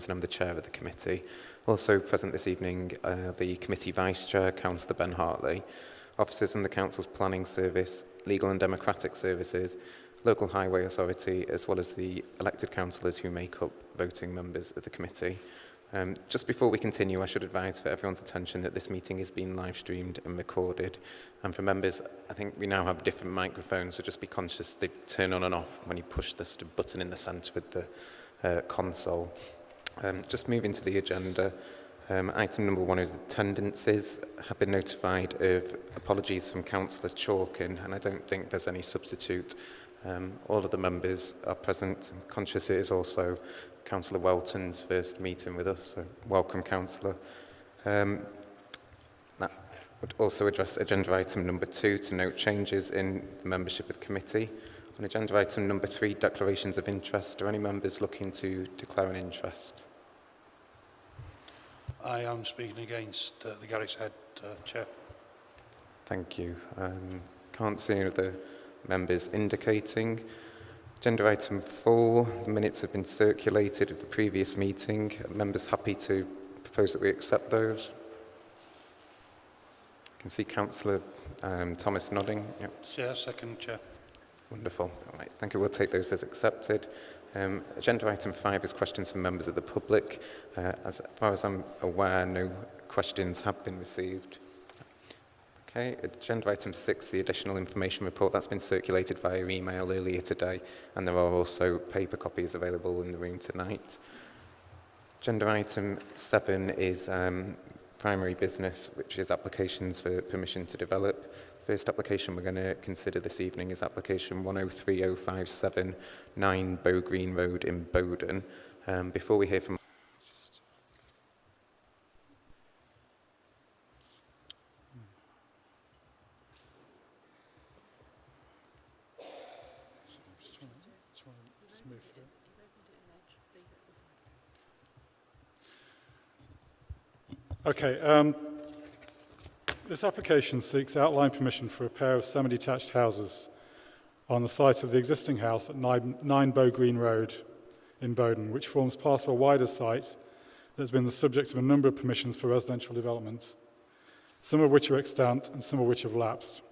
and I'm the chair of the committee. Also present this evening the committee vice chair, Councillor Ben Hartley, officers from the council's planning service, legal and democratic services, local highway authority, as well as the elected councillors who make up voting members of the committee. Just before we continue, I should advise for everyone's attention that this meeting is being live streamed and recorded. And for members, I think we now have different microphones, so just be conscious they turn on and off when you push this button in the centre with the console. Just moving to the agenda, item number 1 is attendances. I have been notified of apologies from Councillor Chalkin, and I don't think there's any substitute. All of the members are present. I'm conscious it is also Councillor Welton's first meeting with us, so welcome, Councillor. That would also address agenda item number 2 to note changes in the membership of the committee. On agenda item number 3, declarations of interest. Are any members looking to declare an interest? I am speaking against the Garrix head, Chair. Thank you. Can't see any other members indicating. Agenda item 4, the minutes have been circulated of the previous meeting. Are members happy to propose that we accept those? I can see Councillor Thomas nodding. Yep. Yeah, second, Chair. Wonderful. All right, thank you. We'll take those as accepted. Agenda item 5 is questions from members of the public. As far as I'm aware, no questions have been received. Okay, agenda item 6, the additional information report, that's been circulated via email earlier today, and there are also paper copies available in the room tonight. Agenda item 7 is primary business, which is applications for permission to develop. First application we're going to consider this evening is application 103057 9 Bow Green Road in Bowden. Before we hear from Okay, this application seeks outline permission for a pair of semi-detached houses on the site of the existing house at 9 Bow Green Road in Bowden, which forms part of a wider site that has been the subject of a number of permissions for residential development, some of which are extant and some of which have lapsed.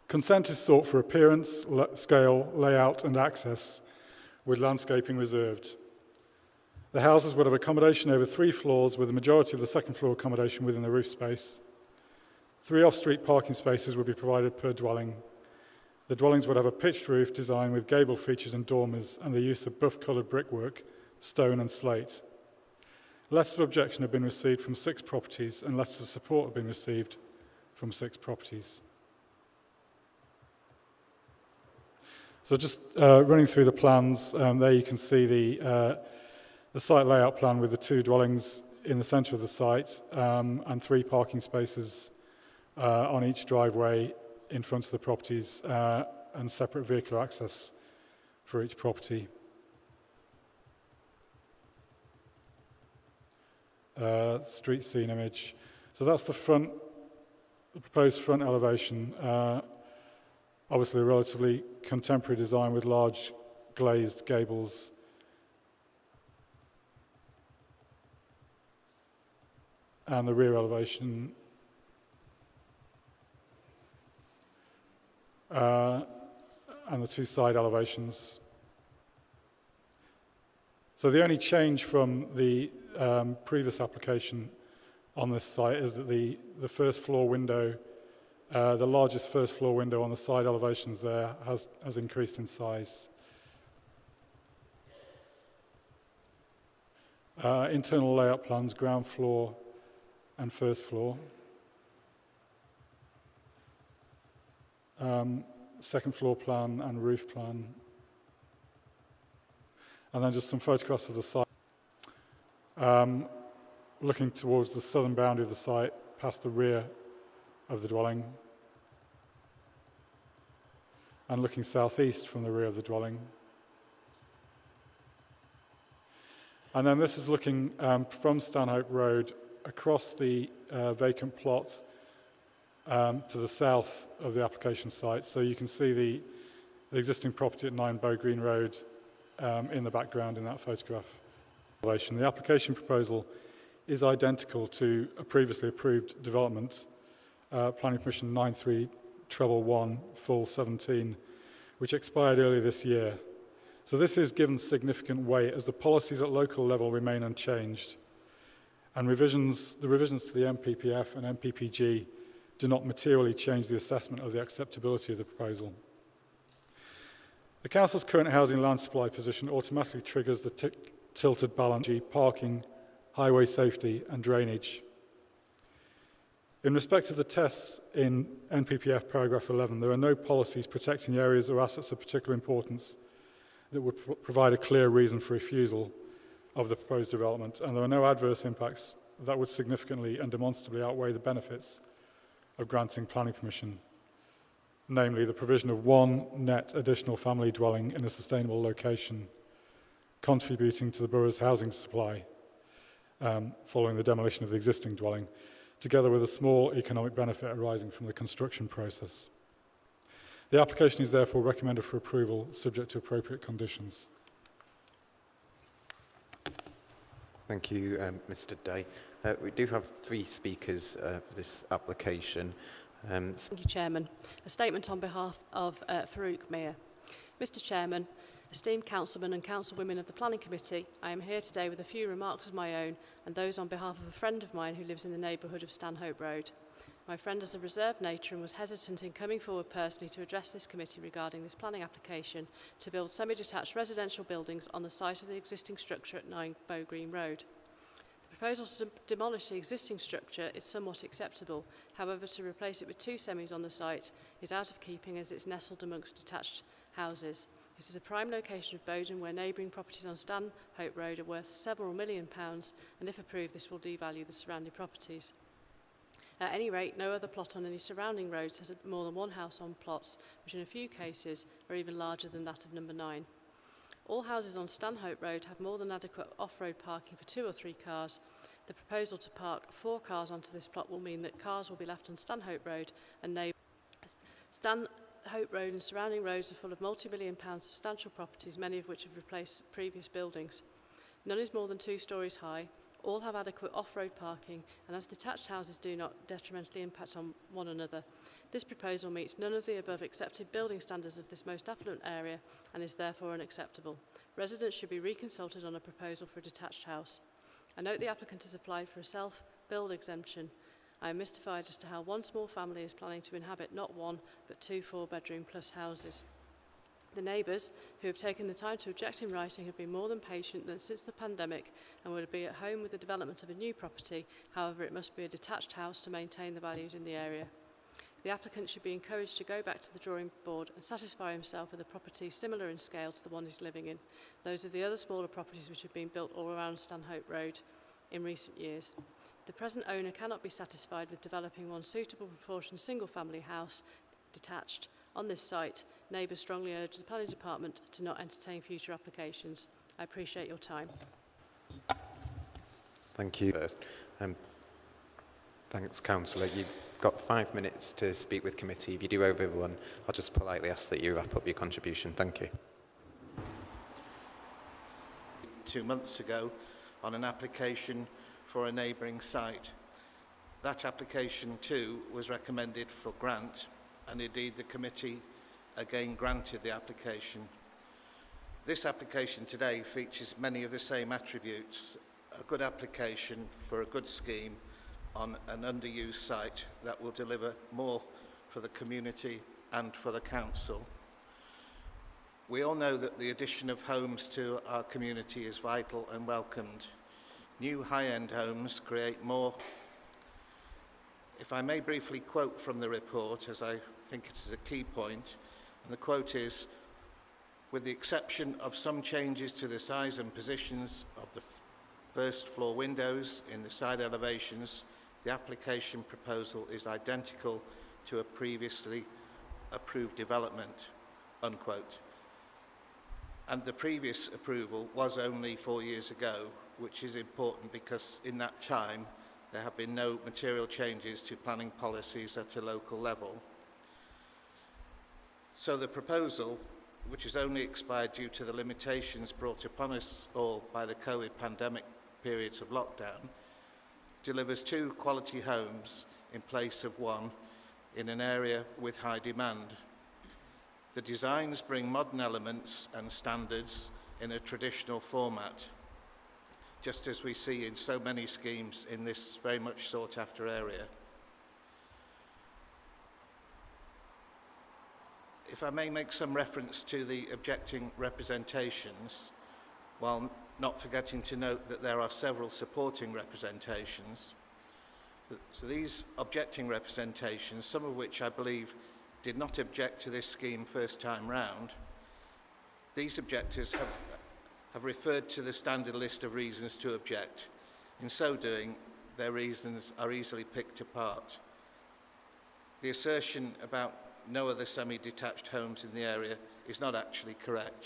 Consent is sought for appearance, scale, layout and access, with landscaping reserved. The houses would have accommodation over 3 floors, with the majority of the second floor accommodation within the roof space. 3 off-street parking spaces would be provided per dwelling. The dwellings would have a pitched roof design with gable features and dormers and the use of buff-coloured brickwork, stone and slate. Letters of objection have been received from 6 properties and letters of support have been received from 6 properties. So just running through the plans, there you can see the site layout plan with the 2 dwellings in the centre of the site and 3 parking spaces on each driveway in front of the properties and separate vehicle access for each property. Street scene image. So that's the proposed front elevation. Obviously a relatively contemporary design with large glazed gables. And the rear elevation and the 2 side elevations. So the only change from the previous application on this site is that the first floor window, the largest first floor window on the side elevations there has increased in size. Internal layout plans, ground floor and first floor. Second floor plan and roof plan. And then just some photographs of the site. Looking towards the southern boundary of the site, past the rear of the dwelling. And looking southeast from the rear of the dwelling. And then this is looking from Stanhope Road across the vacant plot to the south of the application site. So you can see the existing property at 9 Bow Green Road in the background in that photograph The application proposal is identical to a previously approved development, Planning Permission 9311 full 17, which expired earlier this year. So this is given significant weight as the policies at local level remain unchanged, and the revisions to the MPPF and MPPG do not materially change the assessment of the acceptability of the proposal. The Council's current housing land supply position automatically triggers the tilted balance, parking, highway safety and drainage. In respect of the tests in NPPF paragraph 11, there are no policies protecting areas or assets of particular importance that would provide a clear reason for refusal of the proposed development, and there are no adverse impacts that would significantly and demonstrably outweigh the benefits of granting planning permission, namely the provision of one net additional family dwelling in a sustainable location, contributing to the borough's housing supply following the demolition of the existing dwelling, together with a small economic benefit arising from the construction process. The application is therefore recommended for approval, subject to appropriate conditions. Thank you, Mr. Day. We do have 3 speakers for this application. Thank you, Chairman. A statement on behalf of Farouk Mir. Mr. Chairman, esteemed councilmen and councilwomen of the Planning Committee, I am here today with a few remarks of my own and those on behalf of a friend of mine who lives in the neighbourhood of Stanhope Road. My friend has a reserved nature and was hesitant in coming forward personally to address this committee regarding this planning application to build semi-detached residential buildings on the site of the existing structure at 9 Bow Green Road. The proposal to demolish the existing structure is somewhat acceptable. However, to replace it with 2 semis on the site is out of keeping as it's nestled amongst detached houses. This is a prime location of Bowden where neighbouring properties on Stanhope Road are worth several £million, and if approved this will devalue the surrounding properties. At any rate, no other plot on any surrounding roads has more than one house on plots, which in a few cases are even larger than that of number 9. All houses on Stanhope Road have more than adequate off-road parking for 2 or 3 cars. The proposal to park 4 cars onto this plot will mean that cars will be left on Stanhope Road and Stanhope Road and surrounding roads are full of multi-million-pound substantial properties, many of which have replaced previous buildings. None is more than 2 stories high. All have adequate off-road parking, and as detached houses do not detrimentally impact on one another, this proposal meets none of the above accepted building standards of this most affluent area and is therefore unacceptable. Residents should be reconsulted on a proposal for a detached house. I note the applicant has applied for a self-build exemption. I am mystified as to how one small family is planning to inhabit not 1 but 2 4-bedroom plus houses. The neighbours, who have taken the time to object in writing, have been more than patient than since the pandemic and will be at home with the development of a new property. However, it must be a detached house to maintain the values in the area. The applicant should be encouraged to go back to the drawing board and satisfy himself with a property similar in scale to the one he's living in, those of the other smaller properties which have been built all around Stanhope Road in recent years. The present owner cannot be satisfied with developing one suitable proportion single-family house detached. On this site, neighbours strongly urge the Planning Department to not entertain future applications. I appreciate your time. Thank you. Thanks, Councillor. You've got 5 minutes to speak with committee. If you do overrun, I'll just politely ask that you wrap up your contribution. Thank you. 2 months ago on an application for a neighbouring site. That application too was recommended for grant, and indeed the committee again granted the application. This application today features many of the same attributes, a good application for a good scheme on an underused site that will deliver more for the community and for the council. We all know that the addition of homes to our community is vital and welcomed. New high-end homes create more. If I may briefly quote from the report, as I think it is a key point, and the quote is, with the exception of some changes to the size and positions of the first floor windows in the side elevations, the application proposal is identical to a previously approved development, unquote. And the previous approval was only 4 years ago, which is important because in that time there have been no material changes to planning policies at a local level. So the proposal which has only expired due to the limitations brought upon us all by the COVID pandemic periods of lockdown, delivers 2 quality homes in place of 1 in an area with high demand. The designs bring modern elements and standards in a traditional format, just as we see in so many schemes in this very much sought after area. If I may make some reference to the objecting representations, while not forgetting to note that there are several supporting representations. So these objecting representations, some of which I believe did not object to this scheme first time round, these objectors have referred to the standard list of reasons to object. In so doing, their reasons are easily picked apart. The assertion about no other semi-detached homes in the area is not actually correct.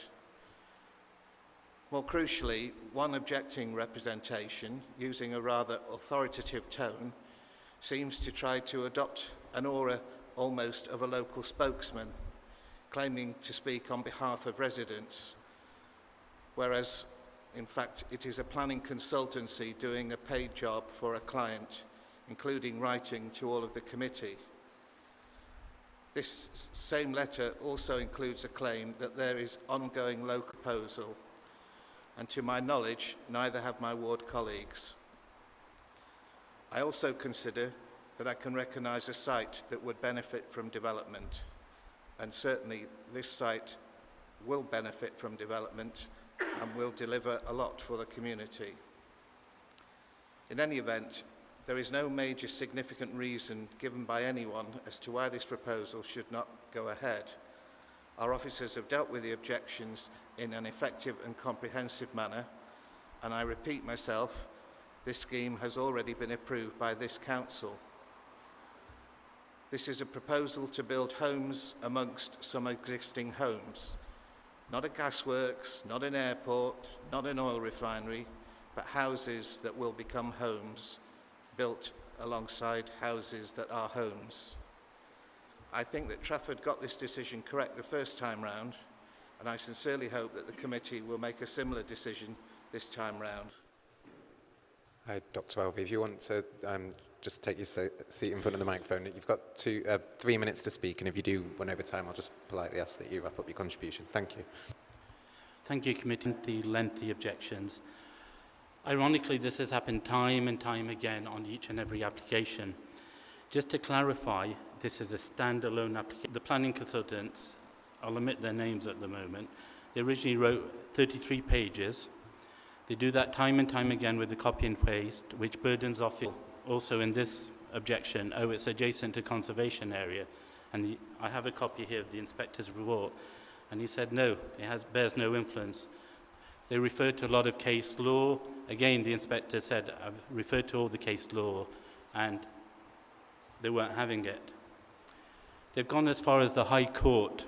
More crucially, one objecting representation, using a rather authoritative tone, seems to try to adopt an aura almost of a local spokesman, claiming to speak on behalf of residents, whereas, in fact, it is a planning consultancy doing a paid job for a client, including writing to all of the committee. This same letter also includes a claim that there is ongoing local proposal, and to my knowledge, neither have my ward colleagues. I also consider that I can recognise a site that would benefit from development, and certainly this site will benefit from development and will deliver a lot for the community. In any event, there is no major significant reason given by anyone as to why this proposal should not go ahead. Our officers have dealt with the objections in an effective and comprehensive manner, and I repeat myself, this scheme has already been approved by this council. This is a proposal to build homes amongst some existing homes. Not a gasworks, not an airport, not an oil refinery, but houses that will become homes, built alongside houses that are homes. I think that Trafford got this decision correct the first time round, and I sincerely hope that the committee will make a similar decision this time round. Dr. Welby, if you want to just take your seat in front of the microphone, you've got 3 minutes to speak, and if you do run over time, I'll just politely ask that you wrap up your contribution. Thank you. Thank you, Committee. The lengthy objections. Ironically, this has happened time and time again on each and every application. Just to clarify, this is a standalone application. The planning consultants, I'll omit their names at the moment, they originally wrote 33 pages. They do that time and time again with the copy and paste, which burdens off it. Also in this objection, it's adjacent to conservation area. And I have a copy here of the inspector's report, and he said no, it bears no influence. They referred to a lot of case law. Again, the inspector said, I've referred to all the case law, and they weren't having it. They've gone as far as the High Court.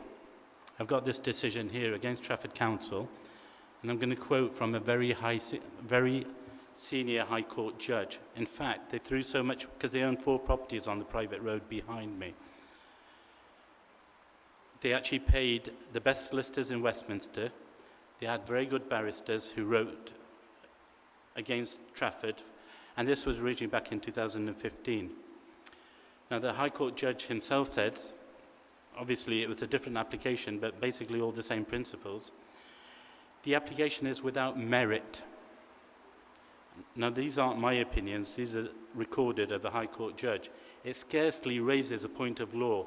I've got this decision here against Trafford Council, and I'm going to quote from a very senior High Court judge. In fact, they threw so much, because they own 4 properties on the private road behind me. They actually paid the best solicitors in Westminster. They had very good barristers who wrote against Trafford, and this was originally back in 2015. Now, the High Court judge himself said, obviously it was a different application, but basically all the same principles. The application is without merit. Now, these aren't my opinions, these are recorded of the High Court judge. It scarcely raises a point of law,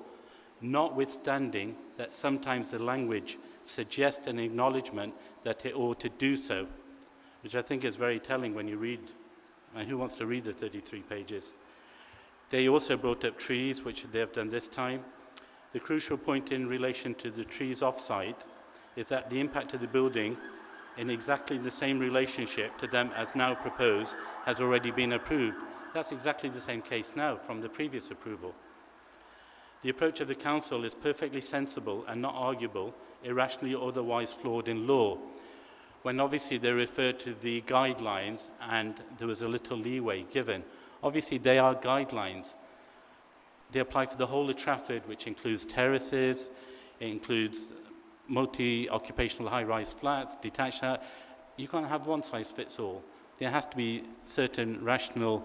notwithstanding that sometimes the language suggests an acknowledgement that it ought to do so, which I think is very telling when you read, who wants to read the 33 pages? They also brought up trees, which they have done this time. The crucial point in relation to the trees offsite is that the impact of the building in exactly the same relationship to them as now proposed has already been approved. That's exactly the same case now from the previous approval. The approach of the council is perfectly sensible and not arguable, irrationally or otherwise flawed in law, when obviously they referred to the guidelines and there was a little leeway given. Obviously they are guidelines. They apply for the whole of Trafford, which includes terraces, it includes multi-occupational high-rise flats, detached house. You can't have one size fits all. There has to be certain rational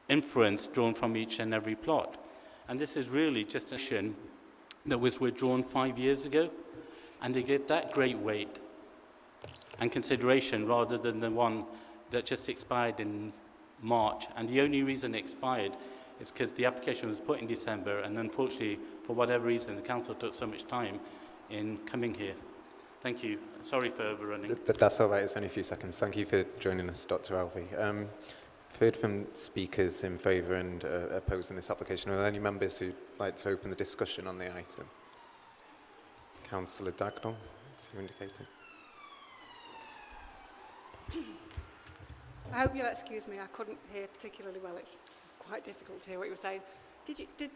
inference drawn from each and every plot. And this is really just a decision that was withdrawn 5 years ago, and they get that great weight and consideration rather than the one that just expired in March. And the only reason it expired is because the application was put in December, and unfortunately, for whatever reason, the council took so much time in coming here. Thank you. Sorry for overrunning. That's all right, it's only a few seconds. Thank you for joining us, Dr. Alvey. I've heard from speakers in favour and opposing this application. Are there any members who'd like to open the discussion on the item? Councillor Dagnall, as you indicated. I hope you'll excuse me, I couldn't hear particularly well. It's quite difficult to hear what you were saying. Did the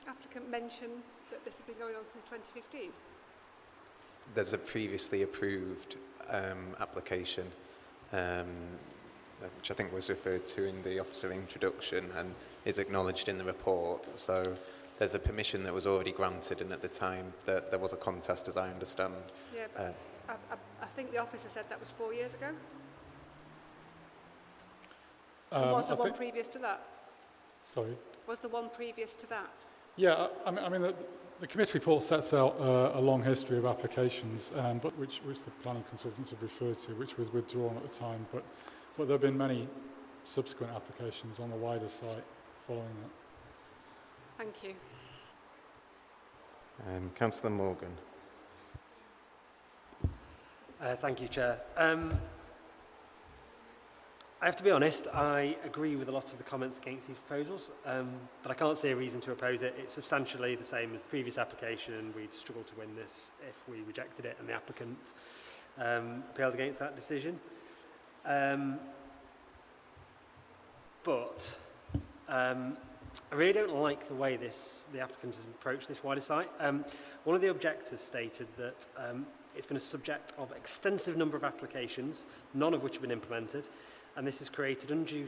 applicant mention that this had been going on since 2015? There's a previously approved application, which I think was referred to in the officer introduction and is acknowledged in the report. So there's a permission that was already granted, and at the time that there was a contest, as I understand. Yeah, but I think the officer said that was 4 years ago. Was the one previous to that? Sorry? Was the one previous to that? Yeah, I mean the committee report sets out a long history of applications, but which the planning consultants have referred to, which was withdrawn at the time. But there have been many subsequent applications on the wider site following that. Thank you. Councillor Morgan. Thank you, Chair. I have to be honest, I agree with a lot of the comments against these proposals, but I can't see a reason to oppose it. It's substantially the same as the previous application, and we'd struggle to win this if we rejected it and the applicant appealed against that decision. But I really don't like the way the applicant has approached this wider site. One of the objectors stated that it's been a subject of extensive number of applications, none of which have been implemented, and this has created undue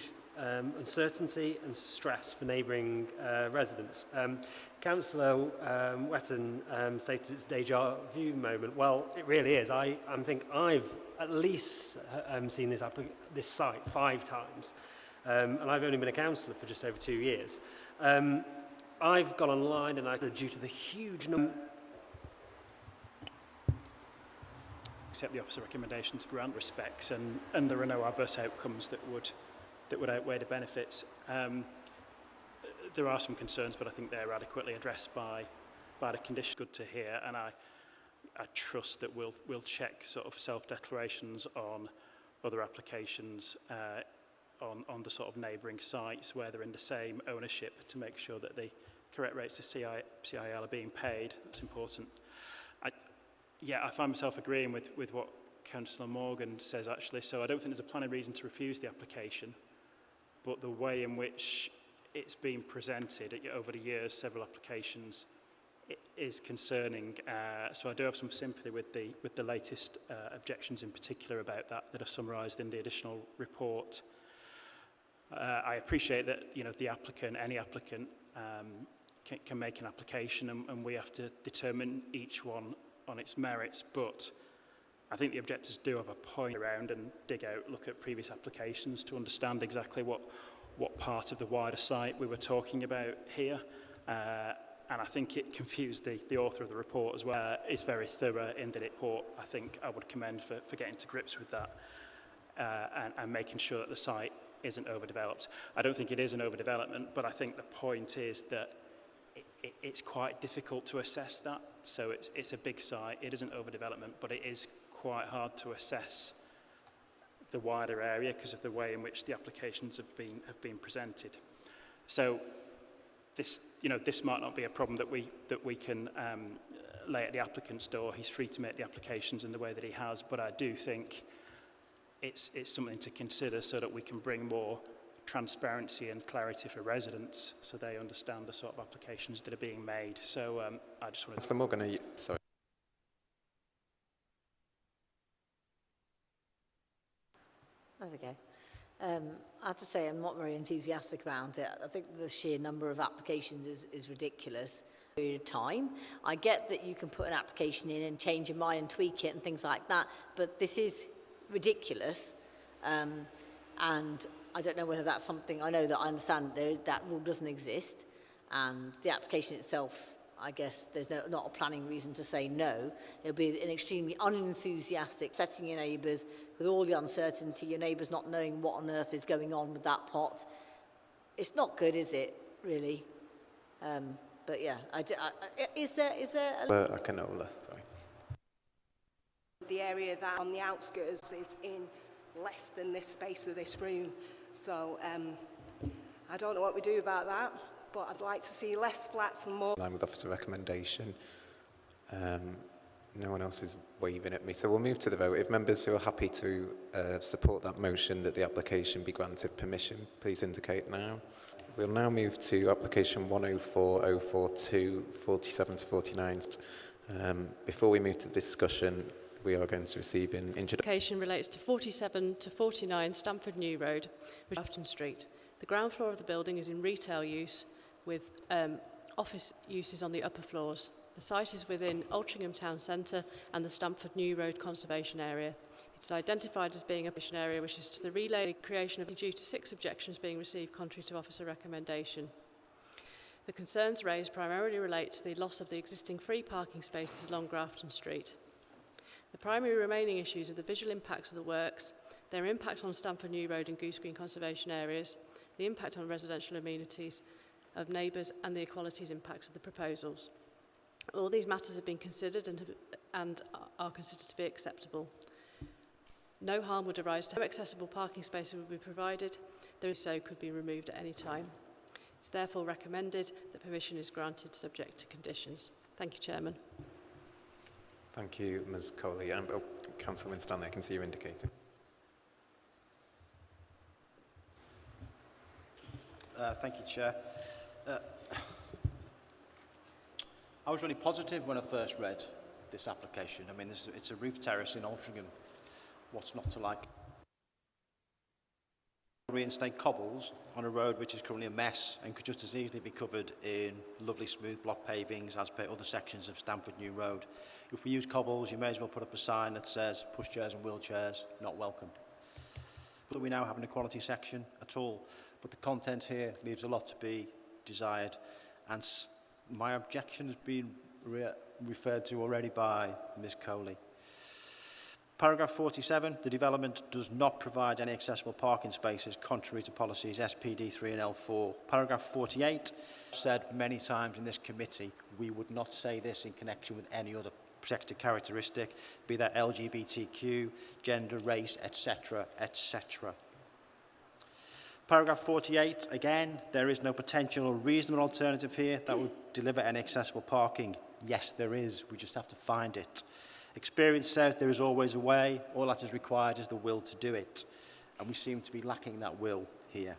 uncertainty and stress for neighbouring residents. Councillor Wetton stated it's a deja vu moment. Well, it really is. I think I've at least seen this site 5 times, and I've only been a councillor for just over 2 years. I've gone online, and due to the huge number... accept the officer recommendation to grant respects, and there are no adverse outcomes that would outweigh the benefits. There are some concerns, but I think they're adequately addressed by the condition. Good to hear, and I trust that we'll check sort of self-declarations on other applications on the sort of neighbouring sites where they're in the same ownership, to make sure that the correct rates to CIL are being paid. That's important. Yeah, I find myself agreeing with what Councillor Morgan says, actually. So I don't think there's a planning reason to refuse the application, but the way in which it's been presented over the years, several applications, it is concerning. So I do have some sympathy with the latest objections in particular about that are summarised in the additional report. I appreciate that the applicant, any applicant, can make an application, and we have to determine each one on its merits, but I think the objectors do have a point around and look at previous applications to understand exactly what part of the wider site we were talking about here. And I think it confused the author of the report as well. It's very thorough in the report. I think I would commend for getting to grips with that and making sure that the site isn't overdeveloped. I don't think it is an overdevelopment, but I think the point is that it's quite difficult to assess that. So it's a big site, it isn't overdevelopment, but it is quite hard to assess the wider area because of the way in which the applications have been presented. So this might not be a problem that we can lay at the applicant's door. He's free to make the applications in the way that he has, but I do think it's something to consider so that we can bring more transparency and clarity for residents so they understand the sort of applications that are being made. So I just want to... Mr. Morgan, sorry. That's okay. I have to say I'm not very enthusiastic about it. I think the sheer number of applications is ridiculous. period of time. I get that you can put an application in and change your mind and tweak it and things like that, but this is ridiculous. And I don't know whether that's something, I know that I understand that rule doesn't exist, and the application itself, I guess there's not a planning reason to say no. It'll be an extremely unenthusiastic, setting your neighbours with all the uncertainty, your neighbours not knowing what on earth is going on with that plot. It's not good, is it, really? But yeah, is there a... Canola, sorry. The area that on the outskirts is in less than this space of this room. So I don't know what we do about that, but I'd like to see less flats and more. In line with officer recommendation. No one else is waving at me, so we'll move to the vote. If members who are happy to support that motion that the application be granted permission, please indicate now. We'll now move to application 104042, 47 to 49. Before we move to discussion, we are going to receive an introduction. Application relates to 47 to 49 Stamford New Road, which is Grafton Street. The ground floor of the building is in retail use with office uses on the upper floors. The site is within Altrincham Town Centre and the Stamford New Road Conservation Area. It's identified as being a conservation area, which is to the relay creation of due to 6 objections being received contrary to officer recommendation. The concerns raised primarily relate to the loss of the existing free parking spaces along Grafton Street. The primary remaining issues are the visual impacts of the works, their impact on Stamford New Road and Goose Green conservation areas, the impact on residential amenities of neighbours and the equalities impacts of the proposals. All these matters have been considered and are considered to be acceptable. No harm would arise to no accessible parking spaces would be provided, though so could be removed at any time. It's therefore recommended that permission is granted subject to conditions. Thank you, Chairman. Thank you, Ms Coley. Councillor Winstanley, I can see you indicating. Thank you, Chair. I was really positive when I first read this application. I mean, it's a roof terrace in Altrincham. What's not to like? Reinstate cobbles on a road which is currently a mess and could just as easily be covered in lovely smooth block pavings as per other sections of Stamford New Road. If we use cobbles, you may as well put up a sign that says pushchairs and wheelchairs not welcome. But we now have an equality section at all. But the content here leaves a lot to be desired, and my objection has been referred to already by Ms Coley. Paragraph 47, the development does not provide any accessible parking spaces contrary to policies SPD 3 and L4. Paragraph 48, said many times in this committee, we would not say this in connection with any other protected characteristic, be that LGBTQ, gender, race, etc., etc. Paragraph 48, again, there is no potential or reasonable alternative here that would deliver any accessible parking. Yes, there is. We just have to find it. Experience says there is always a way. All that is required is the will to do it. And we seem to be lacking that will here.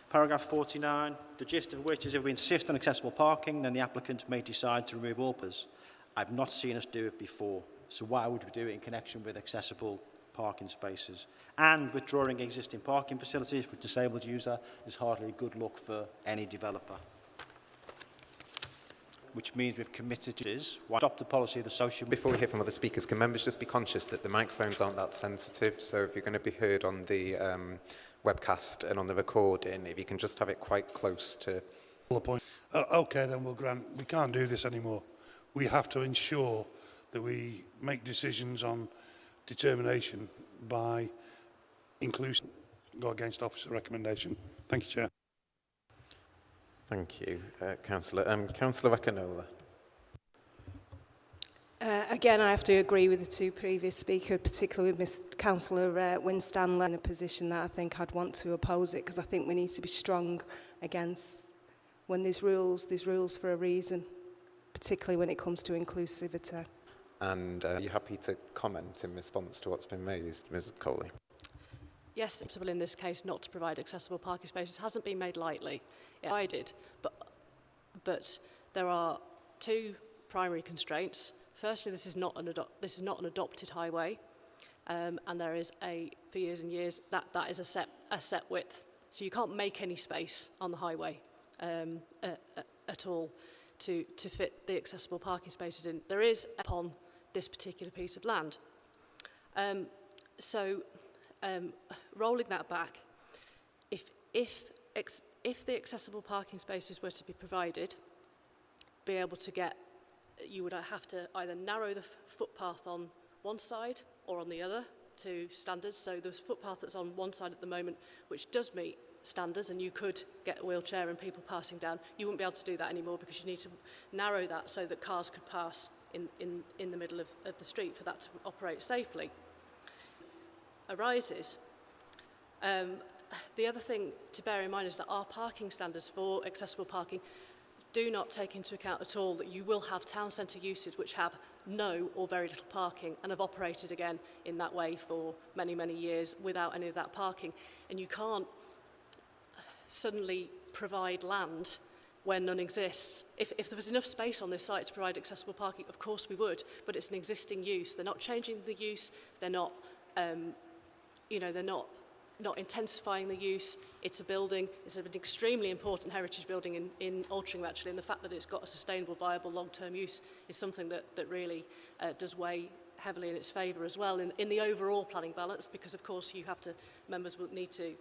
Paragraph 49, the gist of which is if we insist on accessible parking, then the applicant may decide to remove all pers. I've not seen us do it before. So why would we do it in connection with accessible parking spaces? And withdrawing existing parking facilities for disabled user is hardly a good look for any developer. Which means we've committed to this. Why adopt the policy of the social... Before we hear from other speakers, can members just be conscious that the microphones aren't that sensitive, so if you're going to be heard on the webcast and on the recording, if you can just have it quite close to... Okay, then we'll grant. We can't do this anymore. We have to ensure that we make decisions on determination by inclusion, go against officer recommendation. Thank you, Chair. Thank you, Councillor. Councillor Akinola. Again, I have to agree with the two previous speakers, particularly with Councillor Winstanley, in a position that I think I'd want to oppose it, because I think we need to be strong against when there's rules for a reason, particularly when it comes to inclusivity. And are you happy to comment in response to what's been raised, Ms Coley? Yes, it's possible in this case not to provide accessible parking spaces. It hasn't been made lightly. I did, but there are two primary constraints. Firstly, this is not an adopted highway, and there is for years and years that is a set width. So you can't make any space on the highway at all to fit the accessible parking spaces in. There is upon this particular piece of land. Rolling that back, if the accessible parking spaces were to be provided, be able to get, you would have to either narrow the footpath on one side or on the other to standards. So there's footpath that's on one side at the moment which does meet standards, and you could get a wheelchair and people passing down. You wouldn't be able to do that anymore because you need to narrow that so that cars could pass in the middle of the street for that to operate safely. Arises. The other thing to bear in mind is that our parking standards for accessible parking do not take into account at all that you will have town centre uses which have no or very little parking and have operated again in that way for many, many years without any of that parking. And you can't suddenly provide land where none exists. If there was enough space on this site to provide accessible parking, of course we would, but it's an existing use. They're not changing the use, they're not, they're not intensifying the use. It's a building, it's an extremely important heritage building in Altrincham actually, and the fact that it's got a sustainable, viable, long-term use is something that really does weigh heavily in its favour as well in the overall planning balance, because of course members will need to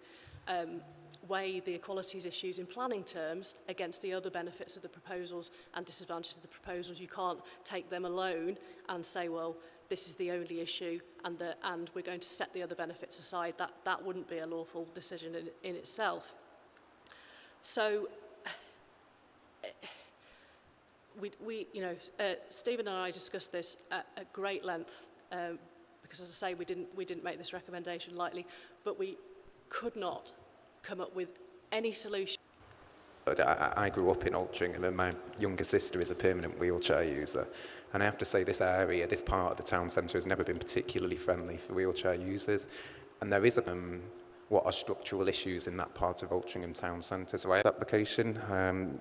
weigh the equalities issues in planning terms against the other benefits of the proposals and disadvantages of the proposals. You can't take them alone and say, well, this is the only issue and we're going to set the other benefits aside. That wouldn't be a lawful decision in itself. So Stephen and I discussed this at great length because, as I say, we didn't make this recommendation lightly, but we could not come up with any solution. But I grew up in Altrincham and my younger sister is a permanent wheelchair user. And I have to say this area, this part of the town centre has never been particularly friendly for wheelchair users. And there is what are structural issues in that part of Altrincham town centre. So I had application,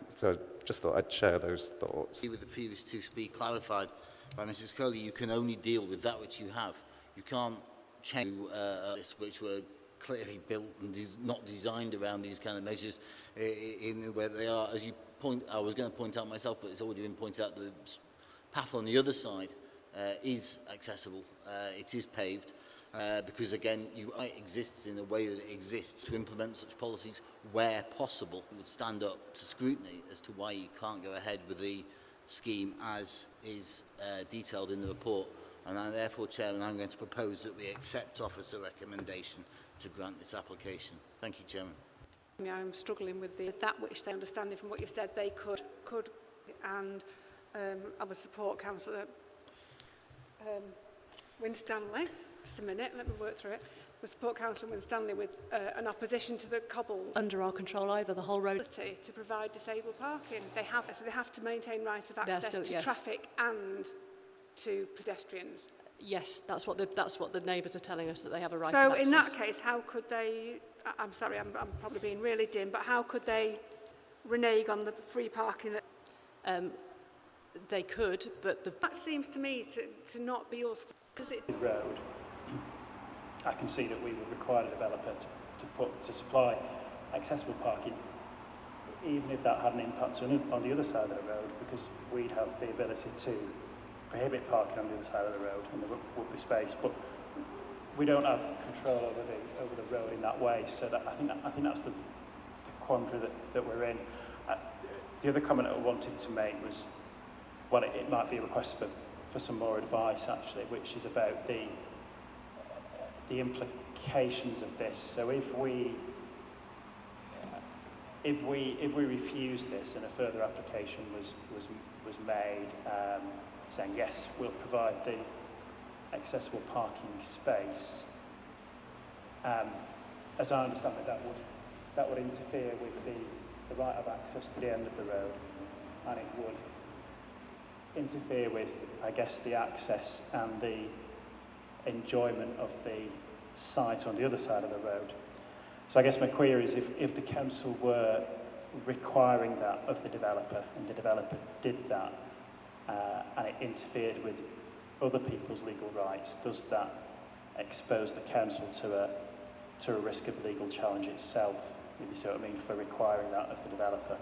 so just thought I'd share those thoughts. With the previous two speak clarified by Mrs. Coley, you can only deal with that which you have. You can't change this which were clearly built and not designed around these kind of measures in where they are. As you point, I was going to point out myself, but it's already been pointed out, the path on the other side is accessible. It is paved because, again, it exists in the way that it exists. To implement such policies where possible, it would stand up to scrutiny as to why you can't go ahead with the scheme as is detailed in the report. And I, therefore, Chairman, I'm going to propose that we accept officer recommendation to grant this application. Thank you, Chairman. I'm struggling with that which they understanding from what you said they could and I would support Councillor Winstanley. Just a minute, let me work through it. I would support Councillor Winstanley with an opposition to the cobble. Under our control either, the whole road. To provide disabled parking. They have to maintain right of access to traffic and to pedestrians. Yes, that's what the neighbours are telling us, that they have a right of access. So in that case, how could they, I'm sorry, I'm probably being really dim, but how could they renege on the free parking? They could, but that seems to me to not be yours. Because it road, I can see that we would require a developer to supply accessible parking, even if that had an impact on the other side of the road, because we'd have the ability to prohibit parking on the other side of the road and there would be space, but we don't have control over the road in that way. So that I think that's the quandary that we're in. The other comment I wanted to make was, well, it might be a request for some more advice actually, which is about the implications of this. So if we refuse this and a further application was made saying yes, we'll provide the accessible parking space, as I understand it, that would interfere with the right of access to the end of the road, and it would interfere with, I guess, the access and the enjoyment of the site on the other side of the road. So I guess my query is if the council were requiring that of the developer and the developer did that and it interfered with other people's legal rights, does that expose the council to a risk of legal challenge itself, if you see what I mean, for requiring that of the developer?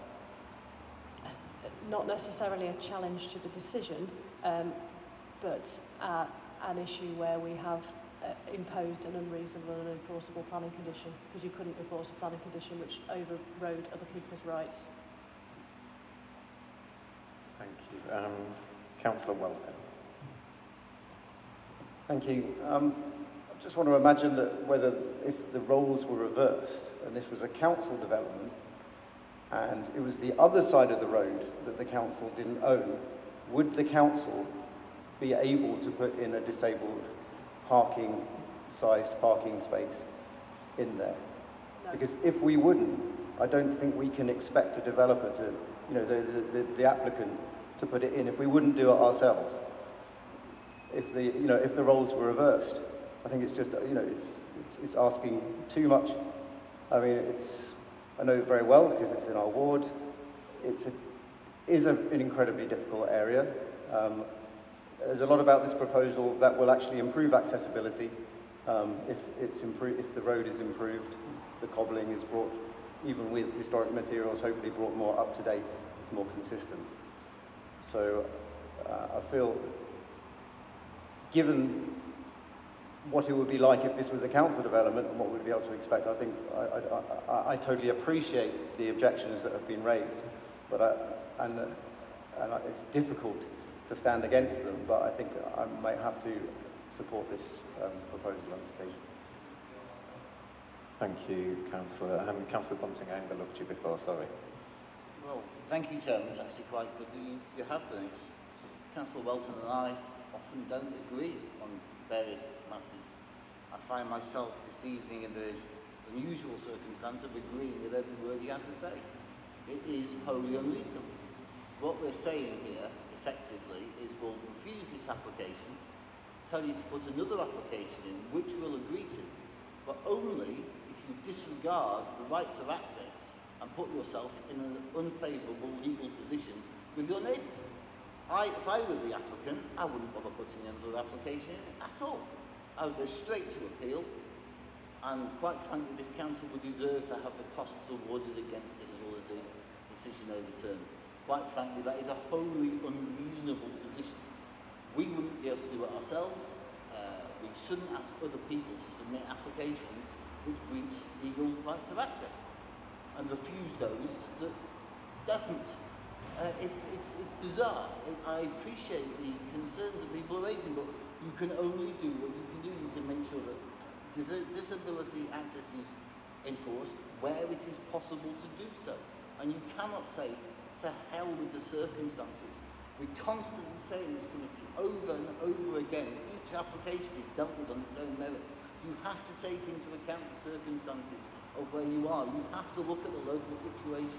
not necessarily a challenge to the decision, but an issue where we have imposed an unreasonable and enforceable planning condition, because you couldn't enforce a planning condition which overrode other people's rights. Thank you. Councillor Welton. Thank you. I just want to imagine that if the roles were reversed and this was a council development and it was the other side of the road that the council didn't own, would the council be able to put in a disabled sized parking space in there? No. Because if we wouldn't, I don't think we can expect a developer to, the applicant to put it in if we wouldn't do it ourselves. If the roles were reversed, I think it's just, it's asking too much. I mean, I know it very well because it's in our ward. It is an incredibly difficult area. There's a lot about this proposal that will actually improve accessibility. If the road is improved, the cobbling is brought, even with historic materials, hopefully brought more up to date. It's more consistent. So I feel, given what it would be like if this was a council development and what we'd be able to expect, I think I totally appreciate the objections that have been raised, but it's difficult to stand against them, but I think I might have to support this proposal on this occasion. Thank you, Councillor. Councillor Bunting, I overlooked you before, sorry. Well, thank you, Chairman. It's actually quite good that you have done it. Councillor Welton and I often don't agree on various matters. I find myself this evening in the unusual circumstance of agreeing with every word he had to say. It is wholly unreasonable. What we're saying here, effectively, is we'll refuse this application, tell you to put another application in, which we'll agree to, but only if you disregard the rights of access and put yourself in an unfavourable legal position with your neighbours. If I were the applicant, I wouldn't bother putting another application in at all. I would go straight to appeal, and quite frankly, this council would deserve to have the costs awarded against it as well as the decision overturned. Quite frankly, that is a wholly unreasonable position. We wouldn't be able to do it ourselves. We shouldn't ask other people to submit applications which breach legal rights of access and refuse those that don't. It's bizarre. I appreciate the concerns that people are raising, but you can only do what you can do. You can make sure that disability access is enforced where it is possible to do so. And you cannot say, to hell with the circumstances. We constantly say in this committee, over and over again, each application is dealt with on its own merits. You have to take into account the circumstances of where you are. You have to look at the local situation.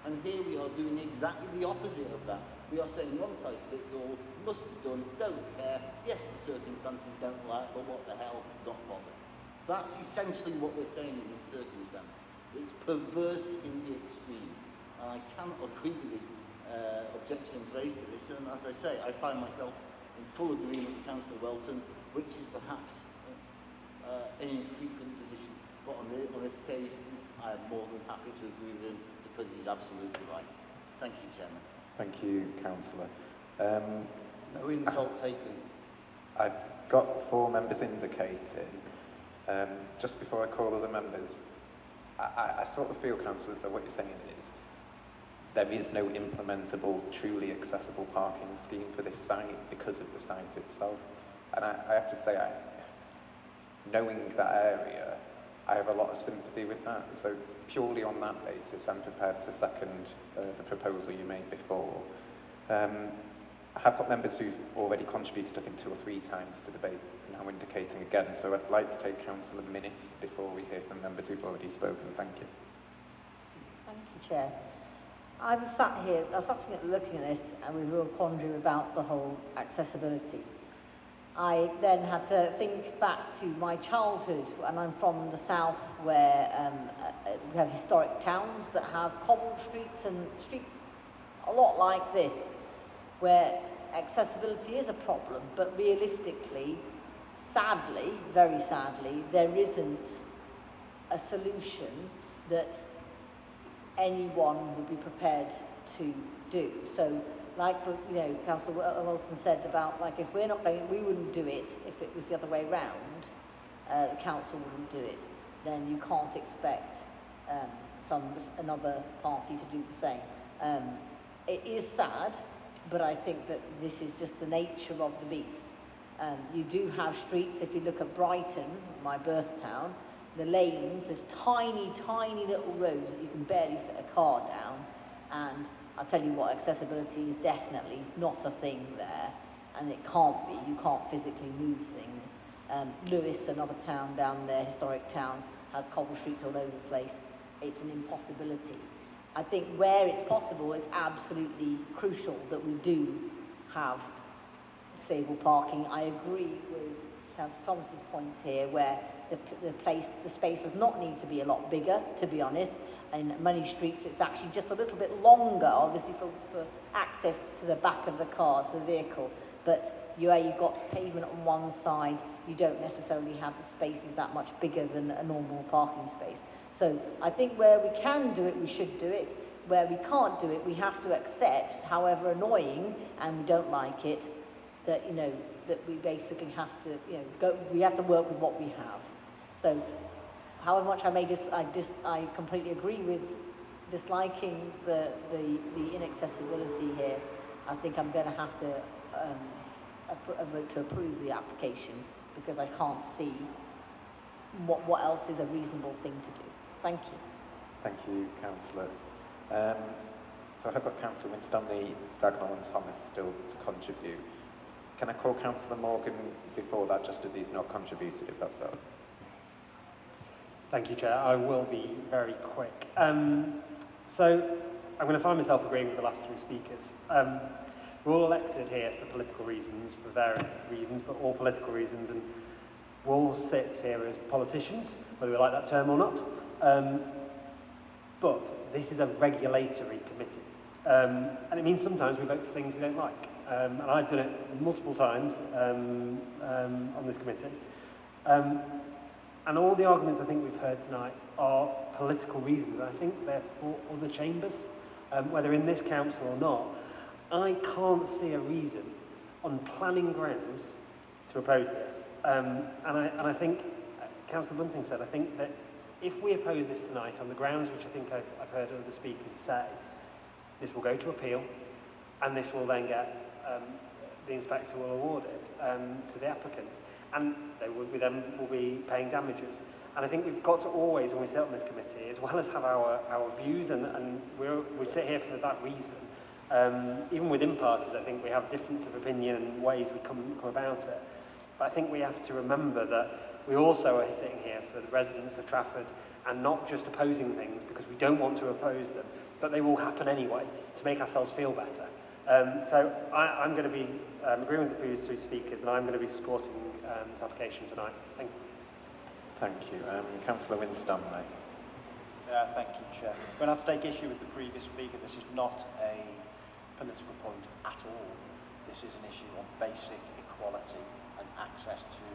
And here we are doing exactly the opposite of that. We are saying one size fits all, must be done, don't care. Yes, the circumstances don't like, but what the hell, not bothered. That's essentially what we're saying in this circumstance. It's perverse in the extreme. And I cannot agree with the objections raised to this. And as I say, I find myself in full agreement with Councillor Welton, which is perhaps an infrequent position. But on this case, I am more than happy to agree with him because he's absolutely right. Thank you, Chairman. Thank you, Councillor. No insult taken. I've got 4 members indicating. Just before I call other members, I sort of feel, Councillors, that what you're saying is there is no implementable, truly accessible parking scheme for this site because of the site itself. And I have to say, knowing that area, I have a lot of sympathy with that. So purely on that basis, I'm prepared to second the proposal you made before. I have got members who've already contributed, I think, 2 or 3 times to debate, now indicating again. So I'd like to take Councillor Minnis before we hear from members who've already spoken. Thank you. Thank you, Chair. I was sat here, looking at this and with real quandary about the whole accessibility. I then had to think back to my childhood, and I'm from the south where we have historic towns that have cobbled streets and streets a lot like this, where accessibility is a problem, but realistically, sadly, very sadly, there isn't a solution that anyone would be prepared to do. So, like, you know, Councillor Wilson said about, like, if we're not going, we wouldn't do it if it was the other way round, the council wouldn't do it, then you can't expect another party to do the same. It is sad, but I think that this is just the nature of the beast. You do have streets, if you look at Brighton, my birth town, the lanes, there's tiny, tiny little roads that you can barely fit a car down, and I'll tell you what, accessibility is definitely not a thing there, and it can't be. You can't physically move things. Lewis, another town down there, historic town, has cobble streets all over the place. It's an impossibility. I think where it's possible, it's absolutely crucial that we do have disabled parking. I agree with Councillor Thomas's points here, where the space does not need to be a lot bigger, to be honest. In many streets, it's actually just a little bit longer, obviously for access to the back of the car, to the vehicle. But you've got pavement on one side, you don't necessarily have the spaces that much bigger than a normal parking space. So I think where we can do it, we should do it. Where we can't do it, we have to accept, however annoying, and we don't like it, that, you know, that we basically have to, you know, we have to work with what we have. So, however much I completely agree with disliking the inaccessibility here. I think I'm going to have to vote to approve the application, because I can't see what else is a reasonable thing to do. Thank you. Thank you, Councillor. So I've got Councillor Winstanley, Dagnall and Thomas still to contribute. Can I call Councillor Morgan before that, just as he's not contributed, if that's all right? Thank you, Chair. I will be very quick. So I'm going to find myself agreeing with the last three speakers. We're all elected here for political reasons, for various reasons, but all political reasons, and we'll all sit here as politicians, whether we like that term or not. But this is a regulatory committee, and it means sometimes we vote for things we don't like. And I've done it multiple times on this committee. And all the arguments I think we've heard tonight are political reasons. I think they're for other chambers, whether in this council or not. I can't see a reason on planning grounds to oppose this. And I think, Councillor Bunting said, I think that if we oppose this tonight on the grounds which I think I've heard other speakers say, this will go to appeal, and this will then get, the inspector will award it to the applicants. And they will be paying damages. And I think we've got to always, when we sit on this committee, as well as have our views, and we sit here for that reason. Even within parties, I think we have difference of opinion and ways we come about it. But I think we have to remember that we also are sitting here for the residents of Trafford, and not just opposing things because we don't want to oppose them, but they will happen anyway to make ourselves feel better. So I'm going to be agreeing with the previous three speakers, and I'm going to be supporting this application tonight. Thank you. Thank you. Councillor Winstanley. Thank you, Chair. I'm going to have to take issue with the previous speaker. This is not a political point at all. This is an issue on basic equality and access to